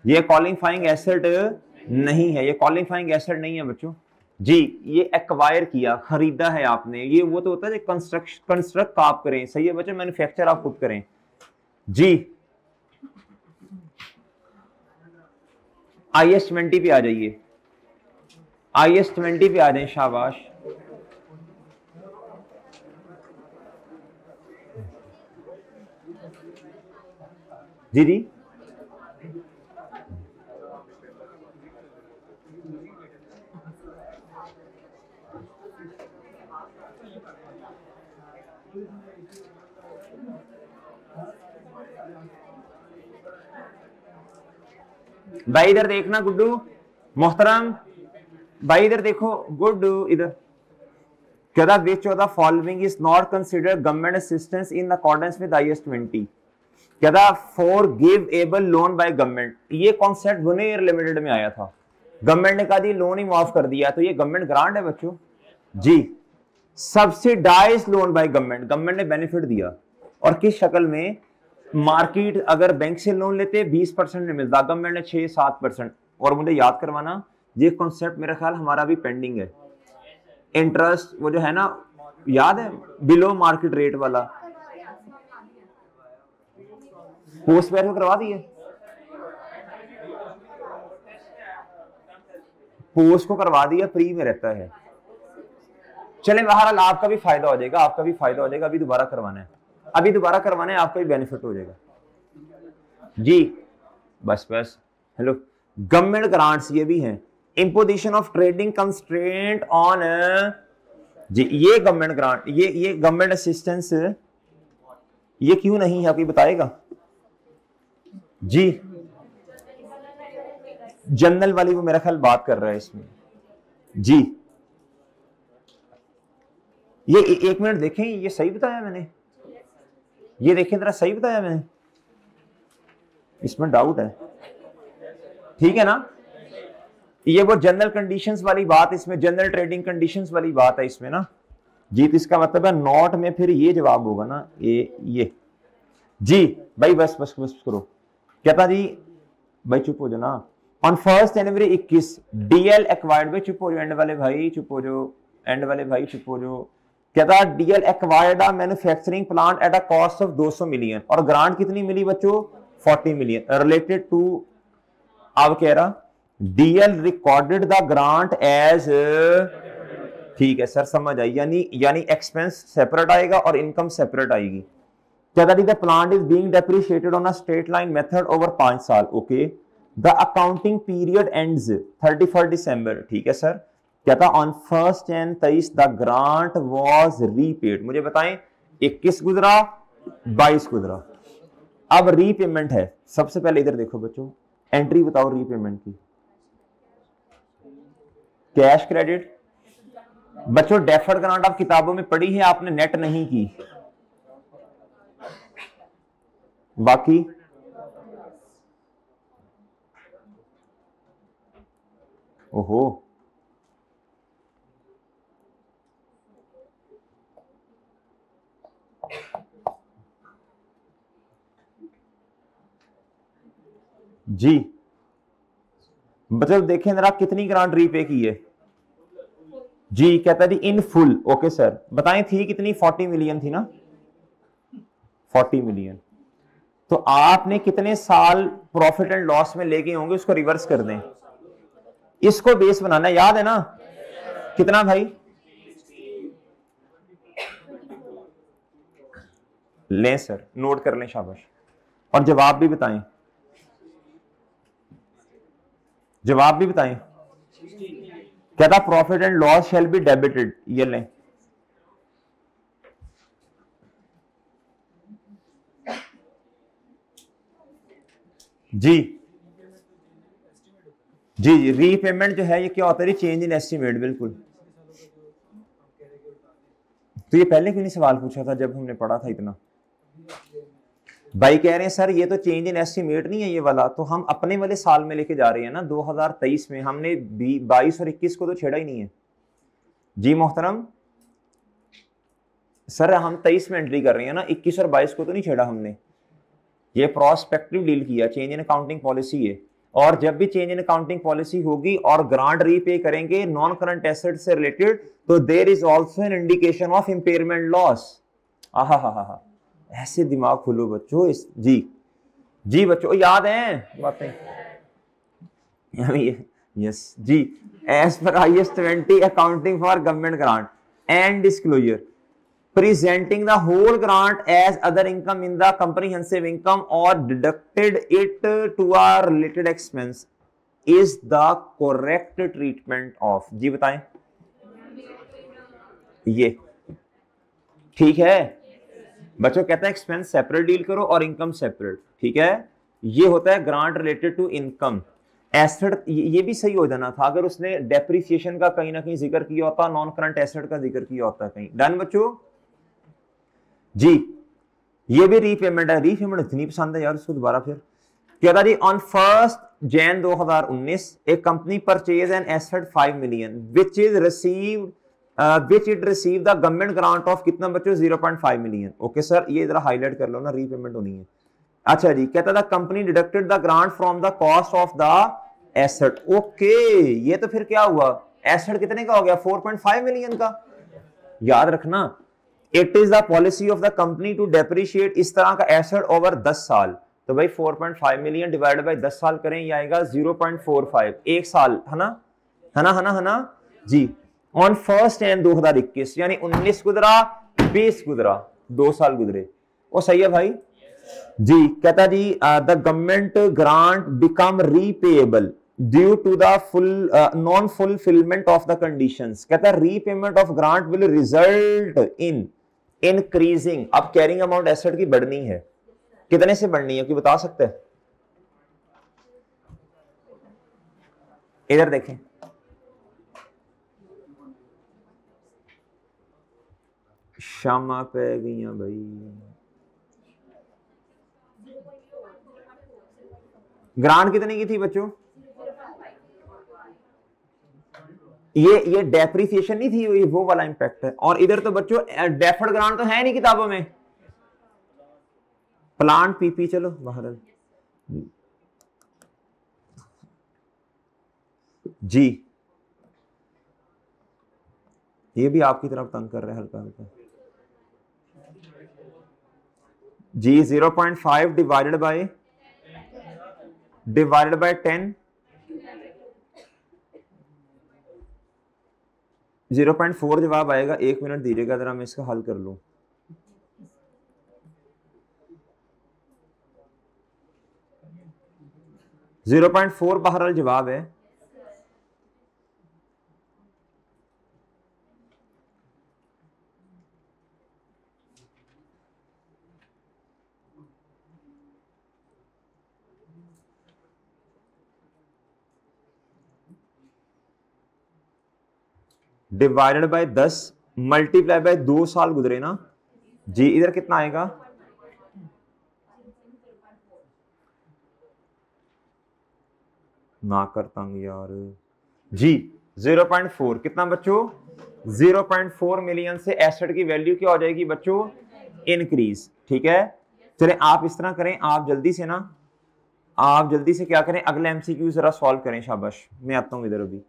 ये क्वालिफाइंग एसेट नहीं है, ये क्वालिफाइंग एसेट नहीं है बच्चों जी। ये एक्वायर किया, खरीदा है आपने, ये वो तो होता है कंस्ट्रक्ट आप करें, सही है बच्चों, मैन्युफैक्चर आप खुद करें जी। IS 20 पे आ जाइए, IS 20 पे आ जाए, शाबाश जी जी। भाई इधर देखना गुड्डू मोहतरम, भाई इधर देखो गुड्डू, इधर क्या था, which of the following is not considered government assistance in accordance with IS 20, क्या था, for give able loan by government. ये कॉन्सेप्ट वुनेयर लिमिटेड में आया था, गवर्नमेंट ने कहा जी लोन ही माफ कर दिया, तो ये गवर्नमेंट ग्रांट है बच्चों जी, subsidise loan by government, government ने बेनिफिट दिया, और किस शक्ल में, मार्केट अगर बैंक से लोन लेते 20% में मिलता, गवर्नमेंट ने 6-7%। और मुझे याद करवाना, ये कॉन्सेप्ट मेरा ख्याल हमारा भी पेंडिंग है, इंटरेस्ट वो जो है ना, याद है बिलो मार्केट रेट वाला, पोस्ट पेड में करवा दिए, पोस्ट को करवा दिया, फ्री में रहता है। चले बहरहाल आपका भी फायदा हो जाएगा, आपका भी फायदा हो जाएगा, अभी दोबारा करवाना है, अभी दोबारा करवाना है, आपका भी बेनिफिट हो जाएगा जी। बस बस, हेलो, गवर्नमेंट ग्रांट्स ये भी हैं, imposition of trading constraint on जी, ये गवर्नमेंट ग्रांट, ये गवर्नमेंट असिस्टेंस, ये क्यों नहीं है आपको बताएगा जी। जनरल वाली वो मेरा ख्याल बात कर रहा है इसमें जी। ये एक मिनट देखें, ये सही बताया मैंने, ये देखें जरा, सही बताया मैंने, इसमें डाउट है, ठीक है ना। ये वो जनरल कंडीशंस वाली बात, इसमें जनरल ट्रेडिंग कंडीशंस वाली बात है इसमें ना जी, तो इसका मतलब है नॉट में फिर ये जवाब होगा ना, ये जी। भाई बस बस बस करो, क्या था जी, भाई चुप हो जाओ ना। ऑन 1 जनवरी 21 DL एक्वायर्ड, भाई चुप हो जाओ, एंड वाले भाई चुप हो जाओ, एंड वाले भाई चुप हो जाओ। क्या था, DL acquired a manufacturing plant at a cost of 200 million, और ग्रांट कितनी मिली बच्चों, 40 मिलियन रिलेटेड टू, अब कह रहा DL recorded the grant as, ठीक है सर समझ आई, यानी एक्सपेंस सेपरेट आएगा और इनकम सेपरेट आएगी। क्या that the plant is being depreciated on a straight line method over 5 साल, okay. The accounting period ends 31 दिसंबर, ठीक है सर। क्या था, on 1 Jan 23 the grant was repaid, मुझे बताएं 21 गुजरा, 22 गुजरा, अब रीपेमेंट है। सबसे पहले इधर देखो बच्चों, एंट्री बताओ रीपेमेंट की, कैश क्रेडिट बच्चों, डेफर्ड ग्रांट आप किताबों में पढ़ी है आपने, नेट नहीं की, बाकी ओहो जी, बच्चों देखें जरा कितनी ग्रांट रीपे की है जी, कहता है जी इन फुल। ओके सर, बताएं थी कितनी? 40 मिलियन थी ना, 40 मिलियन। तो आपने कितने साल प्रॉफिट एंड लॉस में लेके होंगे, उसको रिवर्स कर दें, इसको बेस बनाना, याद है ना? कितना भाई? लें सर, नोट कर लें, शाबाश। और जवाब भी बताएं, जवाब भी बताएं। कहता profit and loss shall be debited, ये लें। जी जी जी, रीपेमेंट जो है ये क्या होता है? चेंज इन एस्टिमेट, बिल्कुल। तो ये पहले क्यों नहीं सवाल पूछा था जब हमने पढ़ा था इतना? भाई कह रहे हैं सर ये तो चेंज इन एस्टिमेट नहीं है ये वाला, तो हम अपने वाले साल में लेके जा रहे हैं ना, 2023 में। हमने 22 और 21 को तो छेड़ा ही नहीं है जी मोहतरम। सर हम 23 में एंट्री कर रहे हैं ना, 21 और 22 को तो नहीं छेड़ा हमने। ये प्रोस्पेक्टिव डील किया, चेंज इन अकाउंटिंग पॉलिसी है। और जब भी चेंज इन अकाउंटिंग पॉलिसी होगी और ग्रांट रीपे करेंगे नॉन करंट एसेट से रिलेटेड, तो there is also an indication of impairment loss. आहा हा हा, ऐसे दिमाग खुलो बच्चों। इस जी जी बच्चों, याद है बातें? यस जी। As per IAS 20 accounting for government grant and disclosure, presenting the whole grant as other income in the comprehensive income or deducted it to a related expense is the correct treatment of। जी बताएं, ये ठीक है बच्चों? कहता है expense separate deal करो और income separate, ठीक है? ये होता है grant related to income. Asset ये भी सही हो जाना था अगर उसने डेप्रिसिएशन का कहीं ना कहीं जिक्र किया होता, नॉन करंट एसेट का जिक्र किया होता कहीं। डन बच्चों जी। ये भी रीपेमेंट है, रीपेमेंट इतनी पसंद है यार उसको दोबारा। फिर क्या था जी? ऑन 1 जनवरी 2019 a company purchase an asset 5 million which is received which it received the government grant of कितना बच्चों? 0.5 मिलियन। ओके सर, ये जरा हाईलाइट कर लो ना, रीपेमेंट होनी है। अच्छा जी, कहता था company deducted the grant from the cost of the asset. Okay, ये तो फिर क्या हुआ? एसेट कितने का हो गया? 4.5 मिलियन का। याद रखना, it is the policy of the company to depreciate इस तरह का एसेट ओवर 10 साल। तो भाई 4.5 मिलियन डिवाइडेड बाय 10 साल करें, ये आएगा 0.45 एक साल, है ना? है ना? है ना? है ना जी। ऑन 1 जनवरी 2021 यानी 19 गुजरा, 20 गुजरा, 2 साल गुजरे। वो सही है भाई जी। कहता जी the government grant become repayable due to the full non fulfilment of the conditions. कहता है repayment of grant will result in increasing. अब कैरिंग अमाउंट एसेट की बढ़नी है, कितने से बढ़नी है कि बता सकते हैं? इधर देखें, शामा पे गई भाई। ग्रांट कितने की थी बच्चों? ये डेप्रिसिएशन नहीं थी, ये वो वाला इंपैक्ट है। और इधर तो बच्चों डेफर्ड ग्रांट तो है नहीं किताबों में। प्लांट पीपी, चलो बाहर जी। ये भी आपकी तरफ तंग कर रहे हैं हल्का हल्का जी। 0.5 डिवाइडेड बाय 10, 0.4 जवाब आएगा। 1 मिनट दीजिएगा जरा, मैं इसका हल कर लूं। जीरो 0.4 बहरहाल जवाब है। डिवाइडेड बाय 10 मल्टीप्लाई बाय 2 साल गुजरे ना जी। इधर कितना आएगा? ना कर तंग यार जी। 0.4 कितना बच्चों? 0.4 मिलियन से एसेट की वैल्यू क्या हो जाएगी बच्चों? इंक्रीज। ठीक है, चले आप इस तरह करें, आप जल्दी से ना आप जल्दी से क्या करें, अगले एमसीक्यू जरा सॉल्व करें। शाबाश, मैं आता हूं इधर अभी।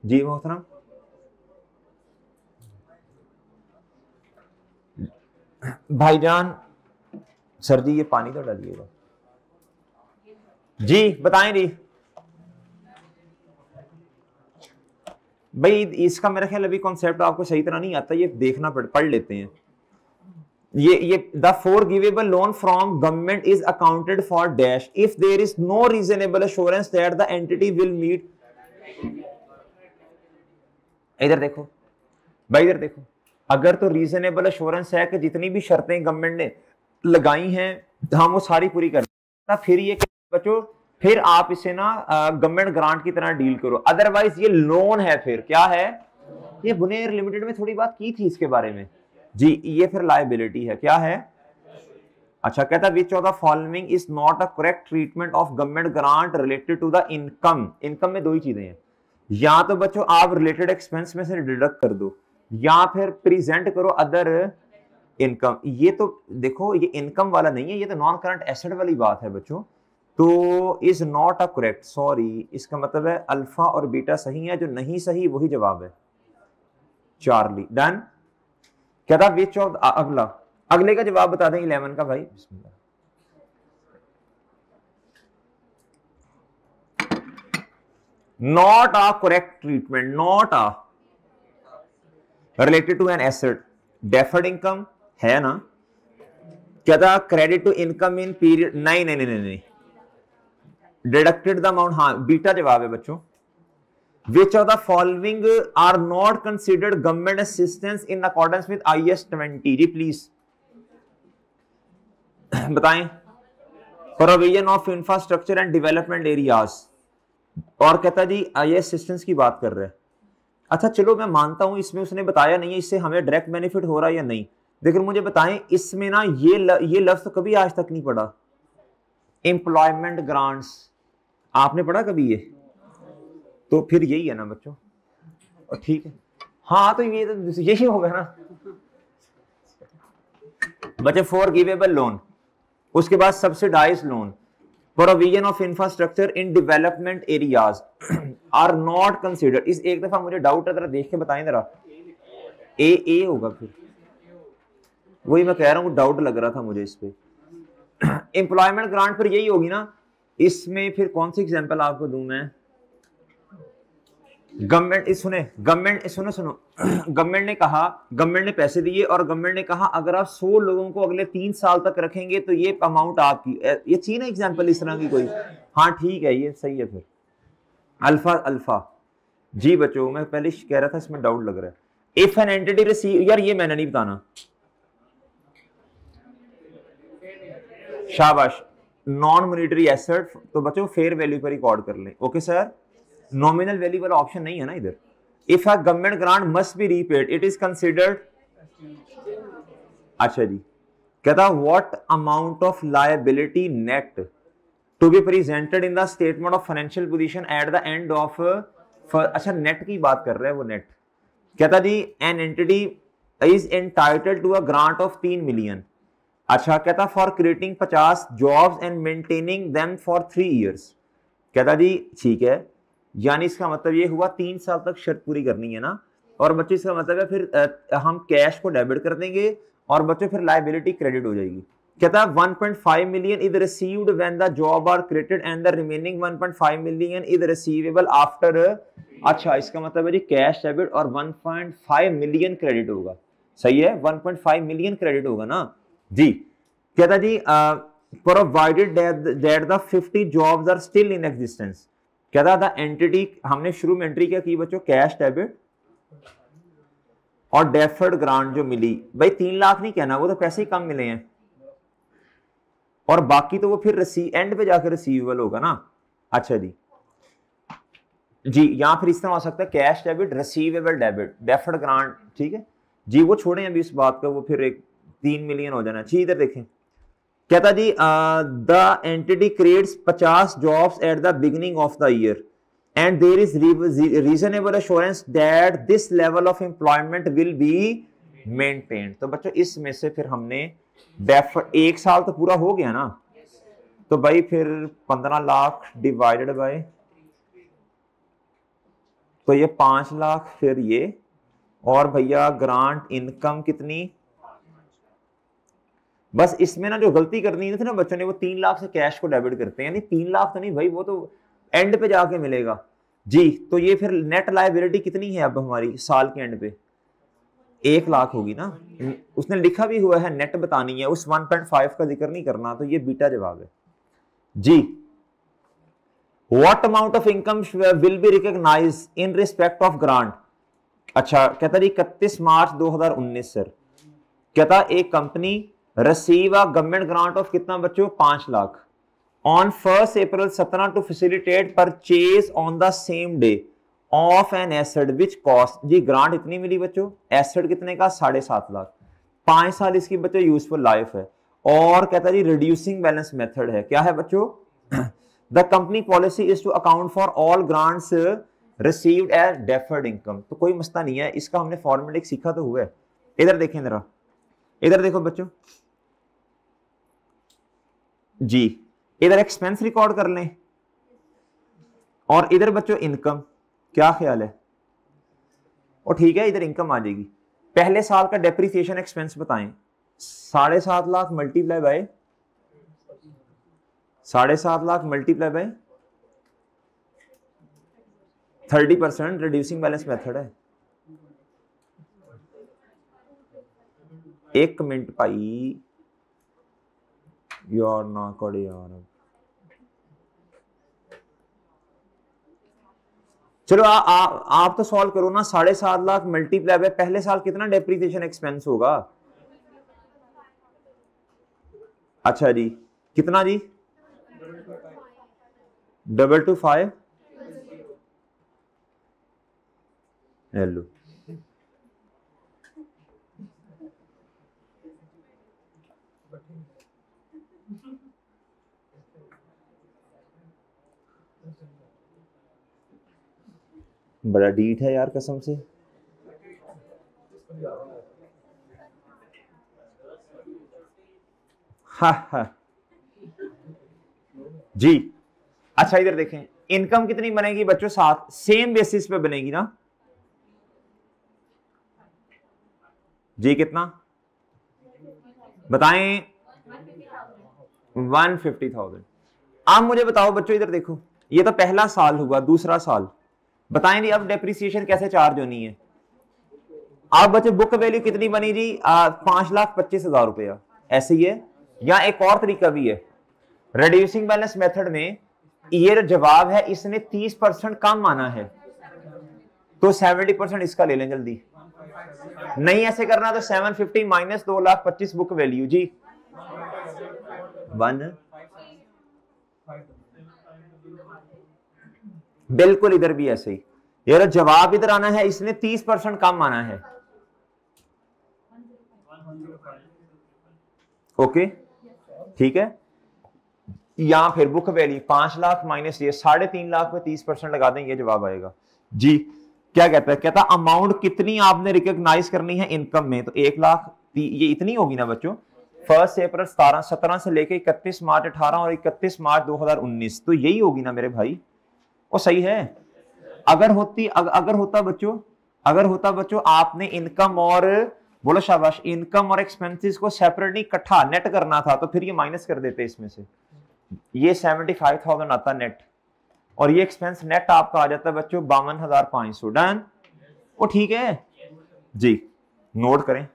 जी मोहतरम, भाईजान सर जी ये पानी तो डालिएगा। जी बताएं जी भाई, इसका मेरा ख्याल अभी कॉन्सेप्ट आपको सही तरह नहीं आता, ये देखना पढ़ लेते हैं। ये the forgivable loan from government is accounted for dash if there is no reasonable assurance that the entity will meet. इधर देखो भाई, इधर देखो, अगर तो रीजनेबल एश्योरेंस है कि जितनी भी शर्तें गवर्नमेंट ने लगाई हैं हम वो सारी पूरी कर, फिर ये बच्चों फिर आप इसे ना गवर्नमेंट ग्रांट की तरह डील करो। अदरवाइज ये लोन है, फिर क्या है, ये बुनेर लिमिटेड में थोड़ी बात की थी इसके बारे में जी, ये फिर लायबिलिटी है। क्या है, अच्छा कहता which of the following is not a correct treatment of government grant related to the income. Income में दो ही चीजें हैं, या तो बच्चों आप रिलेटेड एक्सपेंस में से डिडक्ट कर दो, या फिर प्रेजेंट करो अदर इनकम। ये तो देखो ये इनकम वाला नहीं है, ये तो नॉन करंट एसेट वाली बात है बच्चों। तो is not a correct, sorry, इसका मतलब है अल्फा और बीटा सही है, जो नहीं सही वही जवाब है। Charlie done. क्या था विच ऑफ, अगले का जवाब बता दें 11 का भाई। बिस्मिल्लाह। Not a correct treatment, not a related to an asset, deferred income है ना। क्या था credit to income in period, नहीं नहीं नहीं नहीं, डिडक्टेड द अमाउंट, हाँ बीटा जवाब है बच्चों। Which of the following are not considered government assistance in accordance with IAS 20। जी प्लीज बताएं। Provision of infrastructure and development areas, और कहता जी IAS असिस्टेंस की बात कर रहे हैं। अच्छा चलो मैं मानता हूं इसमें उसने बताया नहीं है, इससे हमें डायरेक्ट बेनिफिट हो रहा है या नहीं, लेकिन मुझे बताएं इसमें ना ये लफ्ज तो कभी आज तक नहीं पढ़ा, एम्प्लॉयमेंट ग्रांट्स आपने पढ़ा कभी ये? तो फिर यही है ना बच्चों, और ठीक है, हाँ तो ये तो यही होगा ना बच्चे। फॉर गिवेबल लोन, उसके बाद subsidize loan, provision of infrastructure in development areas are not considered. इस एक दफा मुझे डाउट है, जरा देख के बताएं जरा। ए होगा फिर, वही मैं कह रहा हूँ, डाउट लग रहा था मुझे इस पे। एम्प्लॉयमेंट ग्रांट फिर यही होगी ना। इसमें फिर कौन सी एग्जांपल आपको दूं मैं? गवर्नमेंट सुनो गवर्नमेंट ने पैसे दिए और गवर्नमेंट ने कहा अगर आप 100 लोगों को अगले 3 साल तक रखेंगे तो ये अमाउंट आपकी, ये चाहिए ना एग्जांपल इस तरह की कोई। हाँ ठीक है, ये सही है। फिर अल्फा जी बच्चों, मैं पहले कह रहा था इसमें डाउट लग रहा है। इफ एन एंटिटी रिसीव, यार ये मैंने नहीं बताना, शाबाश। नॉन मॉनिटरी एसेट तो बच्चों फेयर वैल्यू पर रिकॉर्ड कर लें। ओके सर, नॉमिनल वैल्यू वाला ऑप्शन नहीं है ना इधर। If a government grant must be repaid it is considered, अच्छा जी कहता what amount of liability net to be presented in the statement of financial position at the end of, अच्छा net की बात कर रहे हैं वो नेट। कहता जी an entity is entitled to a grant of 3 million. अच्छा कहता for creating 50 jobs and maintaining them for 3 years. कहता जी ठीक है, यानी इसका मतलब ये हुआ 3 साल तक शर्त पूरी करनी है ना। और बच्चों इसका मतलब है फिर हम कैश को डेबिट कर देंगे और बच्चों फिर लायबिलिटी क्रेडिट हो जाएगी। कहता है 1.5 million is received when the job are created and the remaining 1.5 million is receivable after. अच्छा इसका मतलब है जी कैश डेबिट और 1.5 मिलियन क्रेडिट होगा। सही है, 1.5 मिलियन क्रेडिट होगा ना जी। कहता जी provided that the 50 jobs are still in existence. कहता था एंटिटी, हमने शुरू में एंट्री क्या की बच्चों, कैश डेबिट और डेफर्ड ग्रांट जो मिली। भाई 3 लाख नहीं कहना, वो तो पैसे ही कम मिले हैं, और बाकी तो वो फिर एंड पे जाकर रिसीवेबल होगा ना। अच्छा जी यहां फिर इस तरह हो सकता है cash debit, receivable debit, deferred grant, ठीक है जी। वो छोड़ें अभी इस बात का, वो फिर एक 3 मिलियन हो जाना चाहिए। इधर देखें, कहता जी the entity creates 50 jobs at the beginning of the year and there is reasonable assurance that this level of employment will be maintained. तो बच्चों इसमें से फिर हमने 1 साल तो पूरा हो गया ना, तो भाई फिर 15 लाख डिवाइडेड बाय, तो ये 5 लाख, फिर ये, और भैया ग्रांट इनकम कितनी, बस इसमें ना जो गलती करनी थी ना बच्चों ने, वो 3 लाख से कैश को डेबिट करते हैं, यानी 3 लाख तो नहीं भाई, वो तो एंड पे जाके मिलेगा जी। तो ये फिर नेट लायबिलिटी कितनी है अब हमारी साल के एंड पे, 1 लाख होगी ना। उसने लिखा भी हुआ है नेट बतानी है, उस 1.5 का जिक्र नहीं करना, तो ये बीटा जवाब है जी। What amount of income will be recognize in respect of grant. अच्छा कहता जी 31 मार्च 2019 सर, कहता एक company receive a government grant of कितना बच्चों, 5 lakh on 1 April 17 to facilitate purchase on the same day of an asset which cost, जी grant इतनी मिली बच्चों, एसेट कितने का 7.5 लाख, 5 साल इसकी बच्चों यूजफुल लाइफ है, और कहता जी रिड्यूसिंग बैलेंस मेथड है, क्या है बच्चों, the company policy is to account for all grants received as deferred income. तो कोई मसला नहीं है, इसका हमने फॉर्मूला सीखा तो हुआ है। इधर देखें जरा, इधर देखो बच्चों जी, इधर एक्सपेंस रिकॉर्ड कर लें और इधर बच्चों इनकम, क्या ख्याल है, और ठीक है इधर इनकम आ जाएगी। पहले साल का डेप्रिसिएशन एक्सपेंस बताएं, 7.5 lakh multiply by 7.5 lakh multiply by 30%, reducing balance method है। 1 मिनट भाई यार ना करे यार, चलो आप तो सॉल्व करो ना। 7.5 लाख मल्टीप्लाई बाय पहले साल कितना डेप्रिसिएशन एक्सपेंस होगा, अच्छा जी कितना जी, 225, हेलो बड़ा डीट है यार कसम से। हा हा जी। अच्छा इधर देखें, इनकम कितनी बनेगी बच्चों, 7, सेम बेसिस पे बनेगी ना जी, कितना बताएं, 150,000। अब मुझे बताओ बच्चों, इधर देखो, ये तो पहला साल हुआ, दूसरा साल बताएं जी, अब डेप्रिसिएशन कैसे चार्ज होनी है। अब बच्चों बुक वैल्यू कितनी बनी जी, 5,25,000 रुपया, ऐसे ही है, या एक और तरीका भी है रिड्यूसिंग बैलेंस मेथड में, ये जवाब है इसने 30% कम माना है, तो 70% इसका ले लें जल्दी, नहीं ऐसे करना तो 750 माइनस 2,25,000 बुक वैल्यू जी 1, बिल्कुल इधर भी ऐसे ही, यार जवाब इधर आना है, इसने 30% कम माना है, ओके ठीक है। या फिर बुक वैल्यू 5 लाख माइनस ये 3.5 लाख पे 30% लगा दें, ये जवाब आएगा जी। क्या कहता है, कहता अमाउंट कितनी आपने रिकॉग्नाइज करनी है इनकम में, तो 1 लाख, ये इतनी होगी ना बच्चों, 1 अप्रैल 17 से लेके 31 मार्च 18 और 31 मार्च 2019, तो यही होगी ना मेरे भाई, वो सही है। अगर होता बच्चों आपने इनकम और, बोलो शाबाश, इनकम और एक्सपेंसेस को सेपरेट नहीं इकट्ठा नेट करना था, तो फिर ये माइनस कर देते इसमें से, ये 75,000 आता नेट, और ये एक्सपेंस नेट आपका आ जाता है बच्चों 52,500, डन, वो ठीक है जी, नोट करें।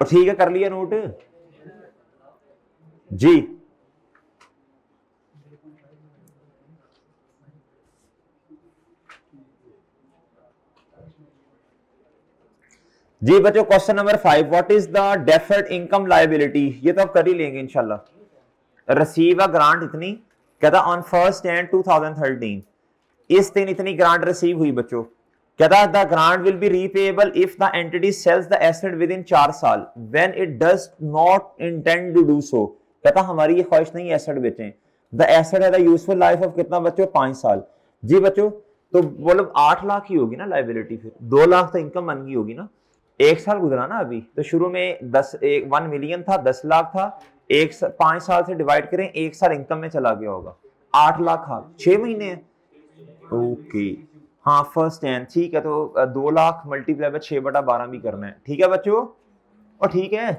तो ठीक है, कर लिया नोट जी। जी बच्चों question number 5, what is the deferred income liability, ये तो आप कर ही लेंगे इंशाल्लाह। रिसीव अ ग्रांट इतनी, कहता ऑन 1 Jan 2013, इस दिन इतनी ग्रांट रिसीव हुई बच्चों। कहता the grant will be repayable if the entity sells the asset within 4 साल when it does not intend to do so. कहता हमारी ये ख्वाहिश नहीं एसेट बेचें, द एसेट है द यूजफुल लाइफ ऑफ कितना बच्चों 5 साल। जी बच्चों तो बोलो 8 लाख ही होगी ना लाइबिलिटी, फिर 2 लाख तो इनकम बन गई होगी ना। 1 साल गुजरा ना अभी, तो शुरू में 1 मिलियन था, 10 लाख था, 5 साल से डिवाइड करें, 1 साल इनकम में चला गया होगा, 8 लाख, हाँ 6 महीने। ओके हाँ 1 Jan, ठीक है, तो 2 लाख मल्टीप्लाई बाय 6/12 भी करना है, ठीक है बच्चों। और ठीक है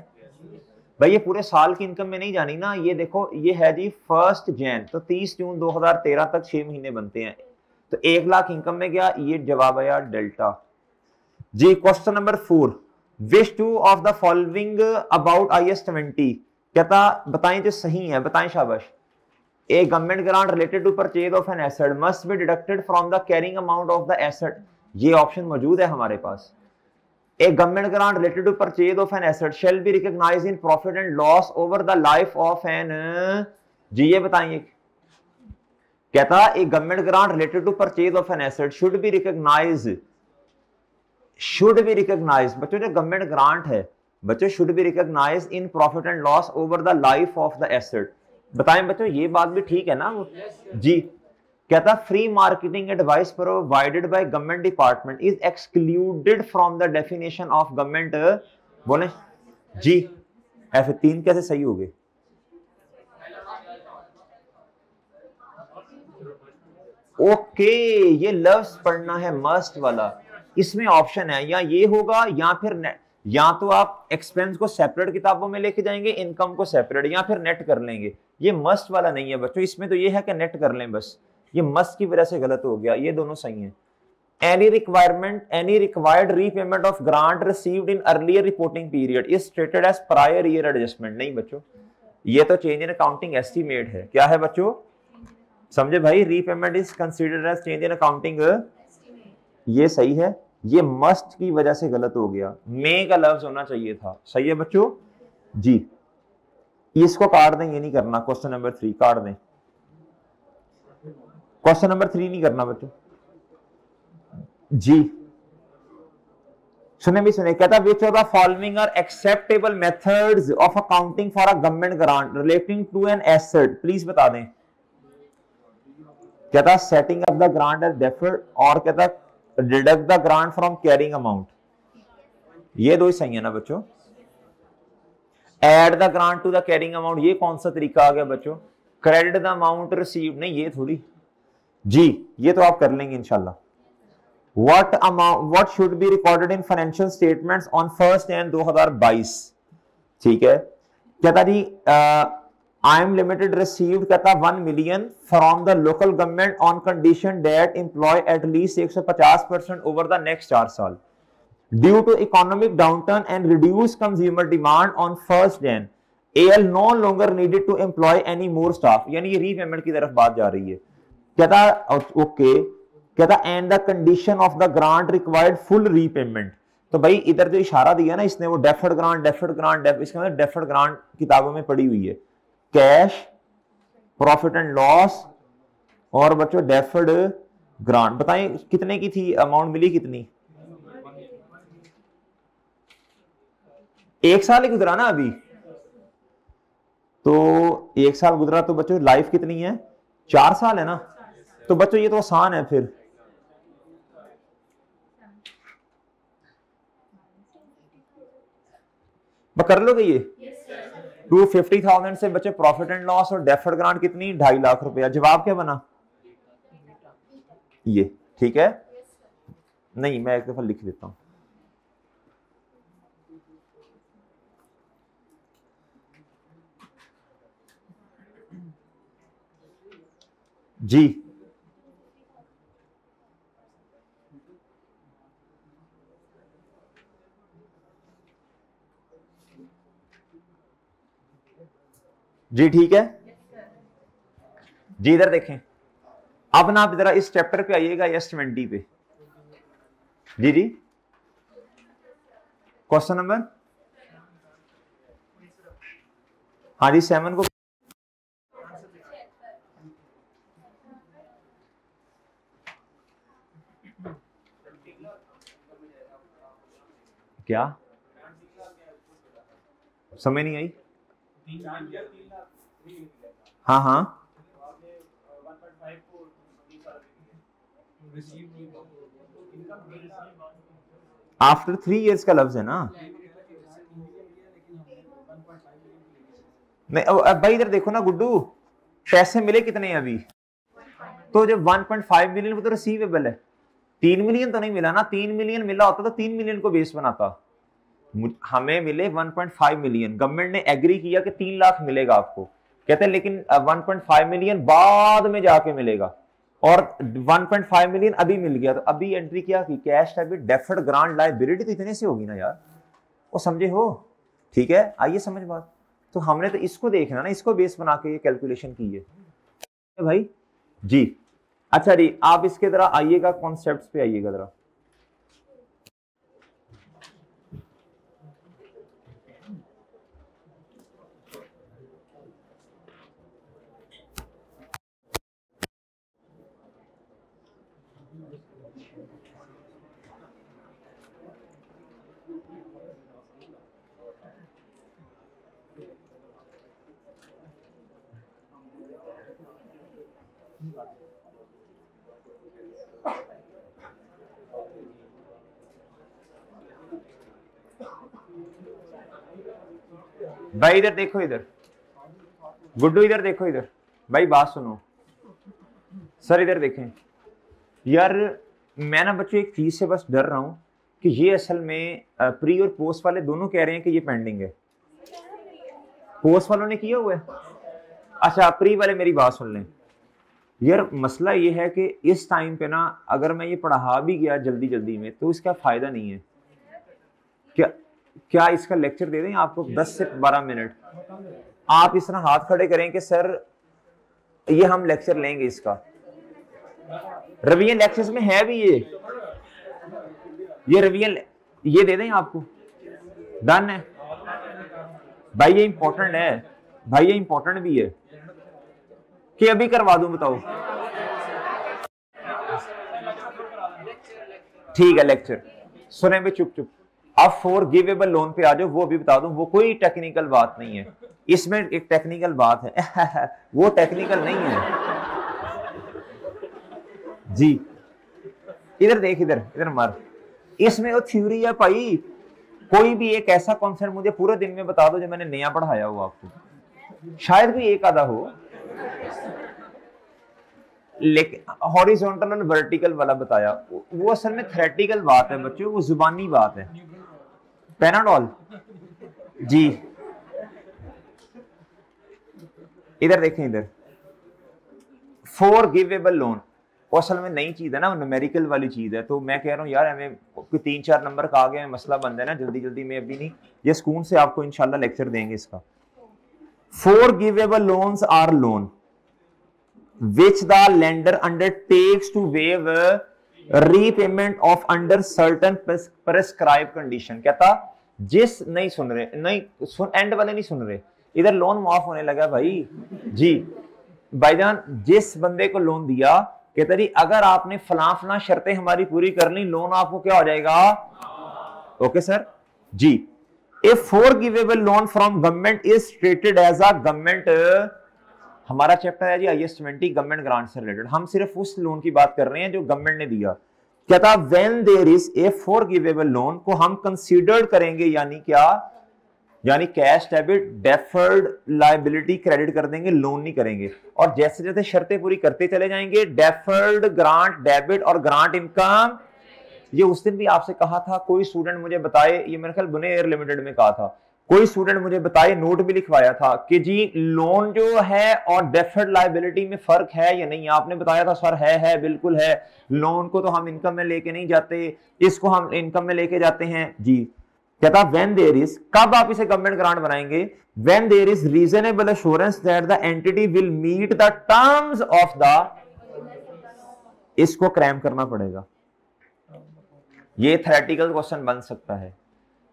भाई, ये पूरे साल की इनकम में नहीं जानी ना, ये देखो ये है जी 1 Jan, तो 30 जून 2013 तक 6 महीने बनते हैं, तो 1 लाख इनकम में गया, ये जवाब आया डेल्टा। जी question number 4, which two of the following about IAS 20, कहता बताएं जो सही है, बताएं शाबाश। A government grant related to purchase of an asset must be deducted from the carrying amount of the asset, ये ऑप्शन मौजूद है हमारे पास। A government grant related to purchase of an asset shall be recognized in profit and loss over the life of an, जी ये बताइए। कहता a government grant related to purchase of an asset should be recognized बच्चों जो government grant है बच्चों should be recognized in profit and loss over the life of the asset। बताएं बच्चों ये बात भी ठीक है ना वो? जी कहता free marketing advice provided by government department is excluded from the definition of government, बोले जी F3 कैसे सही हो गए? ओके ये लफ्ज पढ़ना है मस्ट वाला, इसमें ऑप्शन है या ये होगा या फिर नेट, या तो आप एक्सपेंस को सेपरेट किताबों में लेके जाएंगे, इनकम को सेपरेट, या फिर नेट कर लेंगे। ये मस्ट वाला नहीं है बच्चों, इसमें तो ये है कि नेट कर लें बस, ये मस्ट की वजह से गलत हो गया, ये दोनों सही है। Any required repayment of grant received in earlier reporting period is treated as prior year adjustment, नहीं बच्चों ये तो चेंज इन अकाउंटिंग एस्टीमेट है। क्या है बच्चों समझे भाई, repayment is considered as change in accounting, ये सही है, ये मस्ट की वजह से गलत हो गया, मे का लफ्ज होना चाहिए था, सही है बच्चों जी। इसको काट दें, ये नहीं करना, क्वेश्चन नंबर 3 काट दें, क्वेश्चन नंबर 3 नहीं करना बच्चों जी। सुने भी सुने, कहता which of the following are acceptable methods of accounting for a government grant relating to an asset, please बता दें। कहता setting up the grant as deferred, और कहता deduct the grant from carrying amount, ये दो ही सही है ना बच्चों। Add the grant to the carrying amount, ये कौन सा तरीका आ गया बच्चों? क्रेडिट द अमाउंट रिसीव्ड, नहीं ये थोड़ी जी, ये तो आप कर लेंगे इंशाल्लाह। what should be recorded in financial statements on 1 Jan 2022, ठीक है। कहता जी I am limited received कहता 1 million from the local government on condition that employ at least 150% over the next 4 साल। Due to economic downturn and reduced consumer demand on 1 Jan, AL no longer needed to employ any more staff, यानी ये repayment की तरफ बात जा रही है। कहता ओके, कहता and the condition of the grant required full repayment, तो भाई इधर जो इशारा दिया ना इसने, वो डेफर्ड ग्रांट इसके अंदर डेफर्ड ग्रांट किताबों में पड़ी हुई है, कैश, प्रॉफिट एंड लॉस, और बच्चों डेफर्ड ग्रांट। बताएं कितने की थी, अमाउंट मिली कितनी? 1 साल ही गुजरा ना अभी, तो 1 साल गुजरा, तो बच्चों लाइफ कितनी है? 4 साल है ना, तो बच्चों ये तो आसान है फिर। कर लोगे ये? 250,000 से बच्चे प्रॉफिट एंड लॉस और डेफर्ड ग्रांट कितनी? 2.5 लाख रुपया। जवाब क्या बना? ये ठीक है, नहीं मैं एक दफा लिख देता हूं। जी जी ठीक है जी, इधर देखें। अब ना आप जरा इस चैप्टर पे आइएगा, IAS 20 पे। जी जी क्वेश्चन नंबर, हाँ जी 7 को क्या समझ नहीं आई? हाँ हाँ आफ्टर 3 इयर्स का लफ्ज है ना। नहीं अब भाई इधर देखो ना गुड्डू, पैसे मिले कितने अभी? तो जब 1.5 मिलियन वो तो रिसीवेबल है, 3 मिलियन तो नहीं मिला ना। 3 मिलियन मिला होता तो 3 मिलियन को बेस बनाता। हमें मिले 1.5 मिलियन, गवर्नमेंट ने एग्री किया कि 3 लाख मिलेगा आपको, कहते हैं लेकिन 1.5 मिलियन बाद में जाके मिलेगा, और 1.5 मिलियन अभी मिल गया। तो अभी एंट्री क्या की, cash debit deferred grant liability, तो इतने से होगी ना यार, वो समझे हो? ठीक है, आइए समझ बात। तो हमने तो इसको देखना ना, इसको बेस बना के ये कैलकुलेशन की है भाई जी। अच्छा जी, आप इसके जरा आइएगा, कॉन्सेप्ट्स पे आइएगा जरा। भाई इधर देखो, इधर गुड्डू इधर देखो, इधर भाई बात सुनो सर, इधर देखें यार। मैं ना बच्चों एक चीज से बस डर रहा हूं कि ये असल में प्री और पोस्ट वाले दोनों कह रहे हैं कि ये पेंडिंग है। पोस्ट वालों ने किया हुआ है, अच्छा प्री वाले मेरी बात सुन लें यार। मसला ये है कि इस टाइम पे ना अगर मैं ये पढ़ा भी गया जल्दी जल्दी में तो इसका फायदा नहीं है। क्या इसका लेक्चर दे दें आपको 10 से 12 मिनट? आप इस तरह हाथ खड़े करें कि सर ये हम लेक्चर लेंगे इसका। रिवीजन लेक्चर्स में है भी ये रिवीजन ये दे दें आपको, डन है भाई। ये इंपॉर्टेंट है भाई, ये इंपॉर्टेंट भी है कि अभी करवा दूं, बताओ? ठीक है लेक्चर सुने भी, चुप चुप। अब फॉरगिवेबल लोन पे आ जाओ, वो भी बता दूं, वो कोई टेक्निकल बात नहीं है, इसमें एक टेक्निकल बात है वो टेक्निकल नहीं है जी। इधर देख, इधर इधर मार, इसमें वो थ्योरी है भाई। कोई भी एक ऐसा कॉन्सेप्ट मुझे पूरे दिन में बता दो जो मैंने नया पढ़ाया हो आपको, शायद भी एक आधा हो, लेकिन हॉरिजॉन्टल और वर्टिकल वाला बताया वो असल में थ्योरेटिकल बात है बच्चों, वो जुबानी बात है। पैनाडोल जी, इधर देखें, इधर फॉरगिवेबल लोन असल में नई चीज है ना, न्यूमेरिकल वाली चीज है। तो मैं कह रहा हूँ यार हमें 3-4 नंबर का आगे मसला बन जाए ना जल्दी जल्दी में, अभी नहीं, ये स्कूल से आपको इंशाल्लाह लेक्चर देंगे इसका। Forgivable loans are loan which the lender undertakes to waive repayment of under certain prescribed condition। कहता जिस, नहीं सुन रहे, नहीं सुन, एंड वाले नहीं सुन रहे, इधर लोन माफ होने लगा भाई जी। भाईजान जिस बंदे को लोन दिया, कहता जी अगर आपने फलां फलां शर्तें हमारी पूरी कर ली, लोन आपको क्या हो जाएगा? ओके सर जी। A forgivable loan from government is treated as a government, हमारा चैप्टर है जी IAS 20 गवर्नमेंट ग्रांट से रिलेटेड, हम सिर्फ उस लोन की बात कर रहे हैं जो गवर्नमेंट ने दिया। क्या था? When there is a forgivable loan को हम कंसीडर्ड करेंगे, यानी क्या, यानी cash debit deferred liability credit कर देंगे, लोन नहीं करेंगे। और जैसे जैसे शर्तें पूरी करते चले जाएंगे, डेफर्ड ग्रांट डेबिट और ग्रांट इनकम। ये उस दिन भी आपसे कहा था, कोई स्टूडेंट मुझे बताए, ये मेरे ख्याल बुने एयर लिमिटेड में कहा था, कोई स्टूडेंट मुझे बताए, नोट भी लिखवाया था कि जी लोन जो है और डेफर्ड लायबिलिटी में फर्क है या नहीं। आपने बताया था सर है बिल्कुल है, लोन को तो हम इनकम में लेके नहीं जाते, इसको हम इनकम में लेके जाते हैं जी। कहता व्हेन देयर इज, कब आप इसे गवर्नमेंट ग्रांट बनाएंगे? When there is reasonable assurance that the entity will meet the terms of the, इसको क्रैम करना पड़ेगा, ये थ्योरेटिकल क्वेश्चन बन सकता है।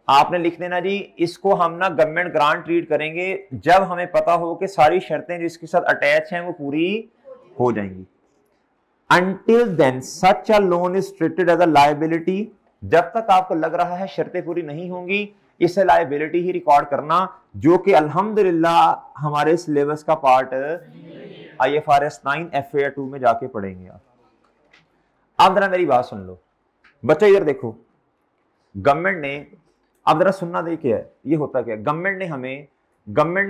आपने लिख देना जी, इसको हम ना गवर्नमेंट ग्रांट ट्रीट करेंगे जब हमें पता हो कि सारी शर्तें जिसके साथ अटैच हैं वो पूरी हो जाएंगी। Until then, such a loan is treated as a liability। जब तक आपको लग रहा है शर्तें पूरी नहीं होंगी, इसे लाइबिलिटी ही रिकॉर्ड करना, जो कि अल्हम्दुलिल्लाह हमारे सिलेबस का पार्ट IFRS 9 FAR 2 में जाके पढ़ेंगे आप। अब जरा मेरी बात सुन लो बच्चों, इधर देखो, गवर्नमेंट ने, अब जरा सुनना देखिए ये होता क्या, गवर्नमेंट ने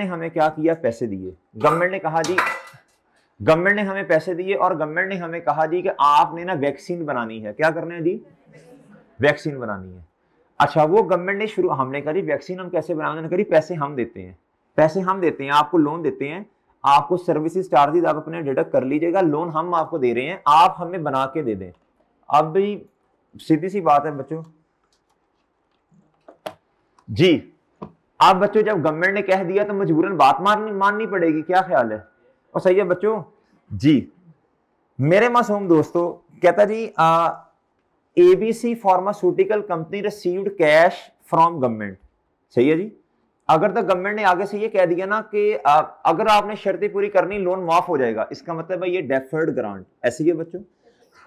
हमें क्या किया, पैसे दिए। गवर्नमेंट ने कहा जी, गवर्नमेंट ने हमें पैसे दिए और गवर्नमेंट ने हमें कहा जी कि आपने ना वैक्सीन बनानी है। क्या करना है जी, वैक्सीन बनानी है। अच्छा, वो गवर्नमेंट ने शुरू, हमने कहा जी वैक्सीन हम कैसे बनाएंगे, उन्होंने कहा पैसे हम देते हैं, पैसे हम देते हैं, आपको लोन देते हैं, आपको सर्विसेज चार्जेस आप अपने डिडक्ट कर लीजिएगा, लोन हम आपको दे रहे हैं, आप हमें बना के दे दें। अब भी सीधी सी बात है बच्चों जी, अब बच्चों जब गवर्नमेंट ने कह दिया तो मजबूरन बात माननी पड़ेगी। क्या ख्याल है, और सही है बच्चों जी। मेरे मासूम दोस्तों कहता जी, ABC pharmaceutical company received cash from government. सही है जी। अगर तो गवर्नमेंट ने आगे से ये कह दिया ना कि अगर आपने शर्तें पूरी करनी लोन माफ हो जाएगा, इसका मतलब है ये डेफर्ड ग्रांट, ऐसे ही है बच्चों।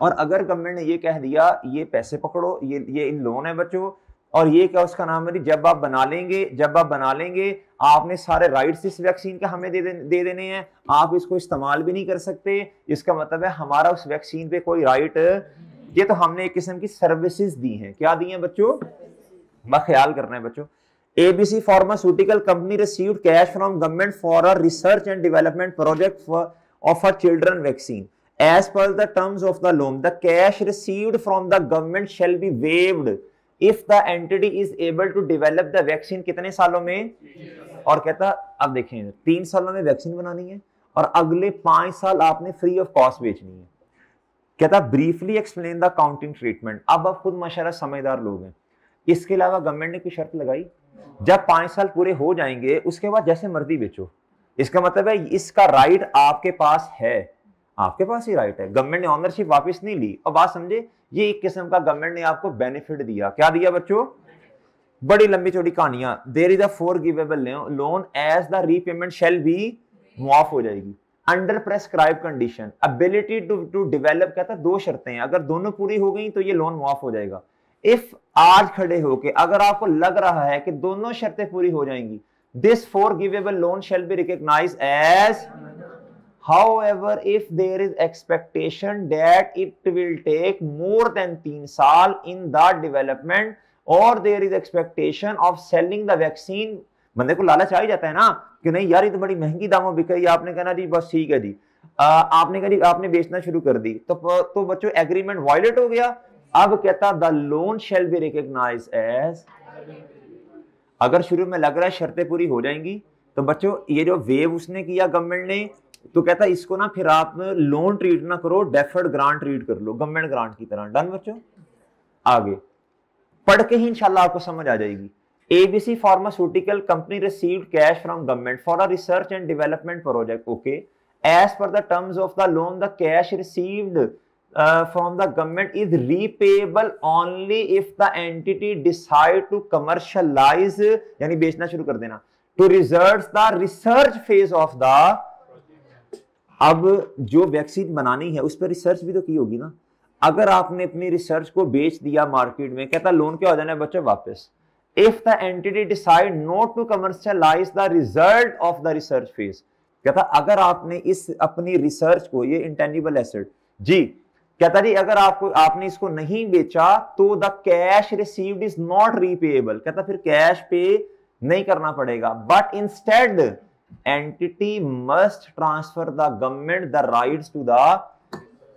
और अगर गवर्नमेंट ने ये कह दिया ये पैसे पकड़ो, ये लोन है बच्चों, और ये क्या उसका नाम है, जब आप बना लेंगे आपने सारे राइट्स इस वैक्सीन के हमें दे देने हैं, आप इसको इस्तेमाल भी नहीं कर सकते। इसका मतलब है हमारा उस वैक्सीन पे कोई राइट, ये तो हमने एक किस्म की सर्विसेज दी हैं। क्या दी हैं बच्चों, बस ख्याल करना है बच्चों। ABC pharmaceutical company received cash from government for a research and development project of a children vaccine as per the terms of the loan. The cash received from the government shall be waived if the entity is able to develop the vaccine. कितने सालों में, और कहता अब देखें 3 सालों में vaccine बनानी है और अगले 5 साल आपने फ्री ऑफ कॉस्ट बेचनी है। कहता briefly explain the counting treatment. अब आप खुद माशाल्लाह समझदार लोग हैं। इसके अलावा गवर्नमेंट ने कोई शर्त लगाई, जब 5 साल पूरे हो जाएंगे उसके बाद जैसे मर्जी बेचो। इसका मतलब है इसका राइट आपके पास है, आपके पास ही राइट है, गवर्नमेंट ने ऑनरशिप वापस नहीं ली। और बात समझे, ये एक किस्म का गवर्नमेंट ने आपको बेनिफिट दिया। क्या दिया बच्चों, बड़ी लंबी चौड़ी कहानियां। There is a forgivable loan as the repayment shall be, माफ हो जाएगी under prescribe condition, ability to develop. कहता 2 शर्तें हैं, अगर दोनों पूरी हो गई तो ये लोन माफ हो जाएगा। इफ आज खड़े होके अगर आपको लग रहा है कि दोनों शर्तें पूरी हो जाएंगी, this forgivable loan shall be recognized as. However, if there is expectation that it will take more than 3 साल in the development or there is expectation of selling the vaccine, बंदे को लालच आ ही जाता है ना कि नहीं यार ये तो बड़ी महंगी दामों बिक रही है, आपने कहना जी बस ठीक है जी, आपने कहा जी आपने बेचना शुरू कर दी तो बच्चों एग्रीमेंट वायलेट हो गया। अब कहता the loan shall be recognized as. अगर शुरू में लग रहा है शर्तें पूरी हो जाएंगी तो बच्चों ये जो वेव उसने किया गवर्नमेंट ने, तो कहता है इसको ना फिर आप लोन ट्रीट ना करो, डेफर्ड ग्रांट ट्रीट कर लो गवर्नमेंट ग्रांट की तरह। डन बच्चों, आगे पढ़ के ही इंशाल्लाह आपको समझ आ जाएगी। ABC pharmaceutical company received cash from government for a research and development project. Okay, as per the terms of the loan the cash received from the government is repayable only if the entity decide to commercialize, यानी बेचना शुरू कर देना, to reserve the research phase of the. अब जो vaccine बनानी है उस पर रिसर्च भी तो की होगी ना। अगर आपने अपनी रिसर्च को बेच दिया मार्केट में, कहता लोन क्या हो जाना है बच्चों वापस। If the entity decide not to commercialize the result of the research phase, कहता अगर आपने इस अपनी रिसर्च को, ये इंटेंजिबल एसेट जी, कहता जी अगर आपने इसको नहीं बेचा तो the cash received is not repayable. कहता फिर कैश पे नहीं करना पड़ेगा, but instead entity must transfer the government the rights to the.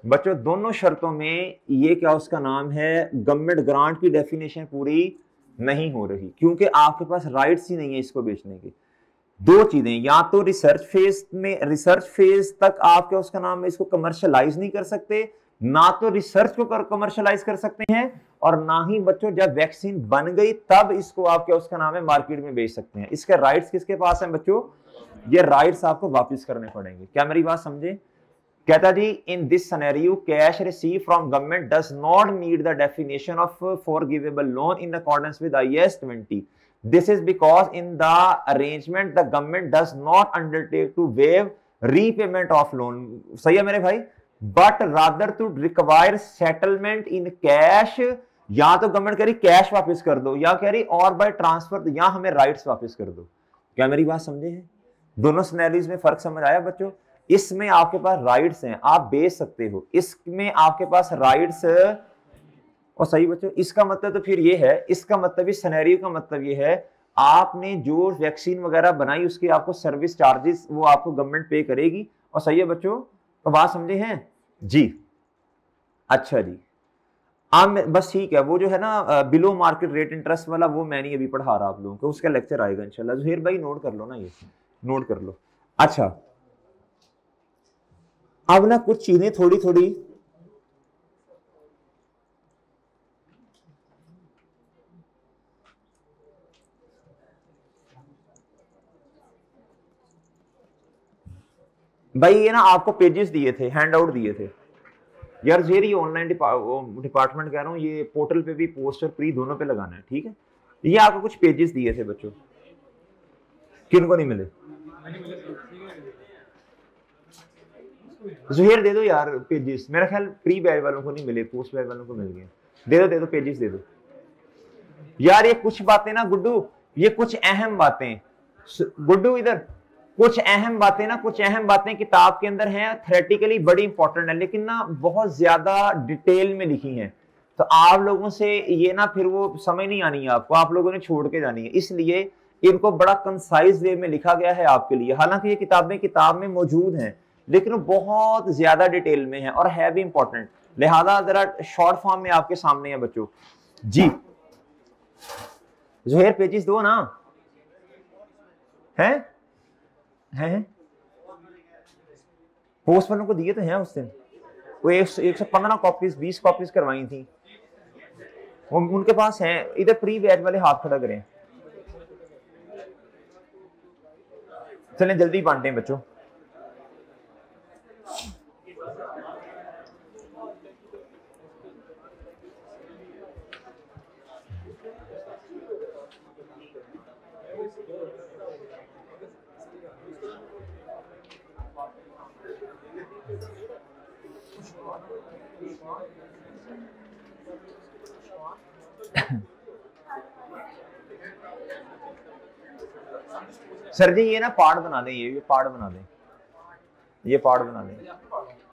बच्चों दोनों शर्तों में ये क्या उसका नाम है, गवर्नमेंट ग्रांट की डेफिनेशन पूरी नहीं हो रही, क्योंकि आपके पास राइट्स ही नहीं है इसको बेचने की। 2 चीजें, या तो रिसर्च फेज तक आप क्या उसका नाम है इसको कमर्शियलाइज नहीं कर सकते, ना तो रिसर्च को कमर्शियलाइज कर सकते हैं, और ना ही बच्चों जब वैक्सीन बन गई तब इसको आप क्या उसका नाम है मार्केट में बेच सकते हैं। इसके राइट्स किसके पास हैं बच्चों, ये राइट्स आपको वापस करने पड़ेंगे। क्या मेरी बात समझे, कहता जी in this scenario cash receive from government does not meet the definition of forgivable loan in accordance with IAS 20। This is because in the arrangement the government does not undertake to waive repayment of loan. सही है मेरे भाई, but rather to require settlement in cash. या तो government कह रही cash वापस कर दो, या कह रही और बाय ट्रांसफर, या हमें राइट्स वापस कर दो। क्या मेरी बात समझे हैं? दोनों सिनेरियोज में फर्क समझ आया बच्चों? इसमें आपके पास राइट्स हैं, आप बेच सकते हो, इसमें आपके पास राइट्स। और सही बच्चों, इसका मतलब तो फिर ये है, इसका मतलब इस सिनेरियो का मतलब ये है आपने जो वैक्सीन वगैरह बनाई उसके आपको सर्विस चार्जेस वो आपको गवर्नमेंट पे करेगी। और सही है बच्चों, तो बात समझे हैं जी? अच्छा जी, अब बस ठीक है, वो जो है ना बिलो मार्केट रेट इंटरेस्ट वाला वो मैं नहीं अभी पढ़ा रहा आप लोगों को, उसका लेक्चर आएगा इंशाल्लाह। ज़ुहैर भाई नोट कर लो ना, ये नोट कर लो। अच्छा, अब ना कुछ चीजें थोड़ी थोड़ी भाई, ये ना आपको पेजेस दिए थे, हैंड आउट दिए थे यार। ये ऑनलाइन डिपार्टमेंट कह रहा हूँ, ये पोर्टल पे भी पोस्टर प्री दोनों पे लगाना है, ठीक है? ये आपको कुछ पेजेस दिए थे बच्चों, किन को नहीं मिले? ज़ुहैर दे दो यार पेजेस, मेरा ख्याल प्री बैच वालों को नहीं मिले, पोस्ट बैच वालों को मिल गए। दे दो पेजेस दे दो यार। ये कुछ बातें ना गुड्डू, ये कुछ अहम बातें, गुड्डू इधर, कुछ अहम बातें ना, कुछ अहम बातें किताब के अंदर हैं, थ्योरेटिकली बड़ी इंपॉर्टेंट है, लेकिन ना बहुत ज्यादा डिटेल में लिखी हैं। तो आप लोगों से ये ना फिर वो समझ नहीं आनी है आपको, आप लोगों ने छोड़ के जानी है, इसलिए इनको बड़ा कंसाइज वे में लिखा गया है आपके लिए। हालांकि ये किताबें किताब में मौजूद हैं, लेकिन बहुत ज्यादा डिटेल में है और है भी इंपॉर्टेंट, लिहाजा जरा शॉर्ट फॉर्म में आपके सामने है बच्चों जी। ज़ुहैर पेजेस दो ना, हैं हैं पोस्ट वालों को दिए तो हैं उस दिन, वो 115 कॉपीज 20 कॉपीज करवाई थी, वो उनके पास हैं। इधर प्री बैच वाले हाथ खड़ा करें, चलें जल्दी बांटे बच्चों। सर जी ये ना पार्ट बना दें, ये पार्ट बना दें, ये पार्ट बना दें।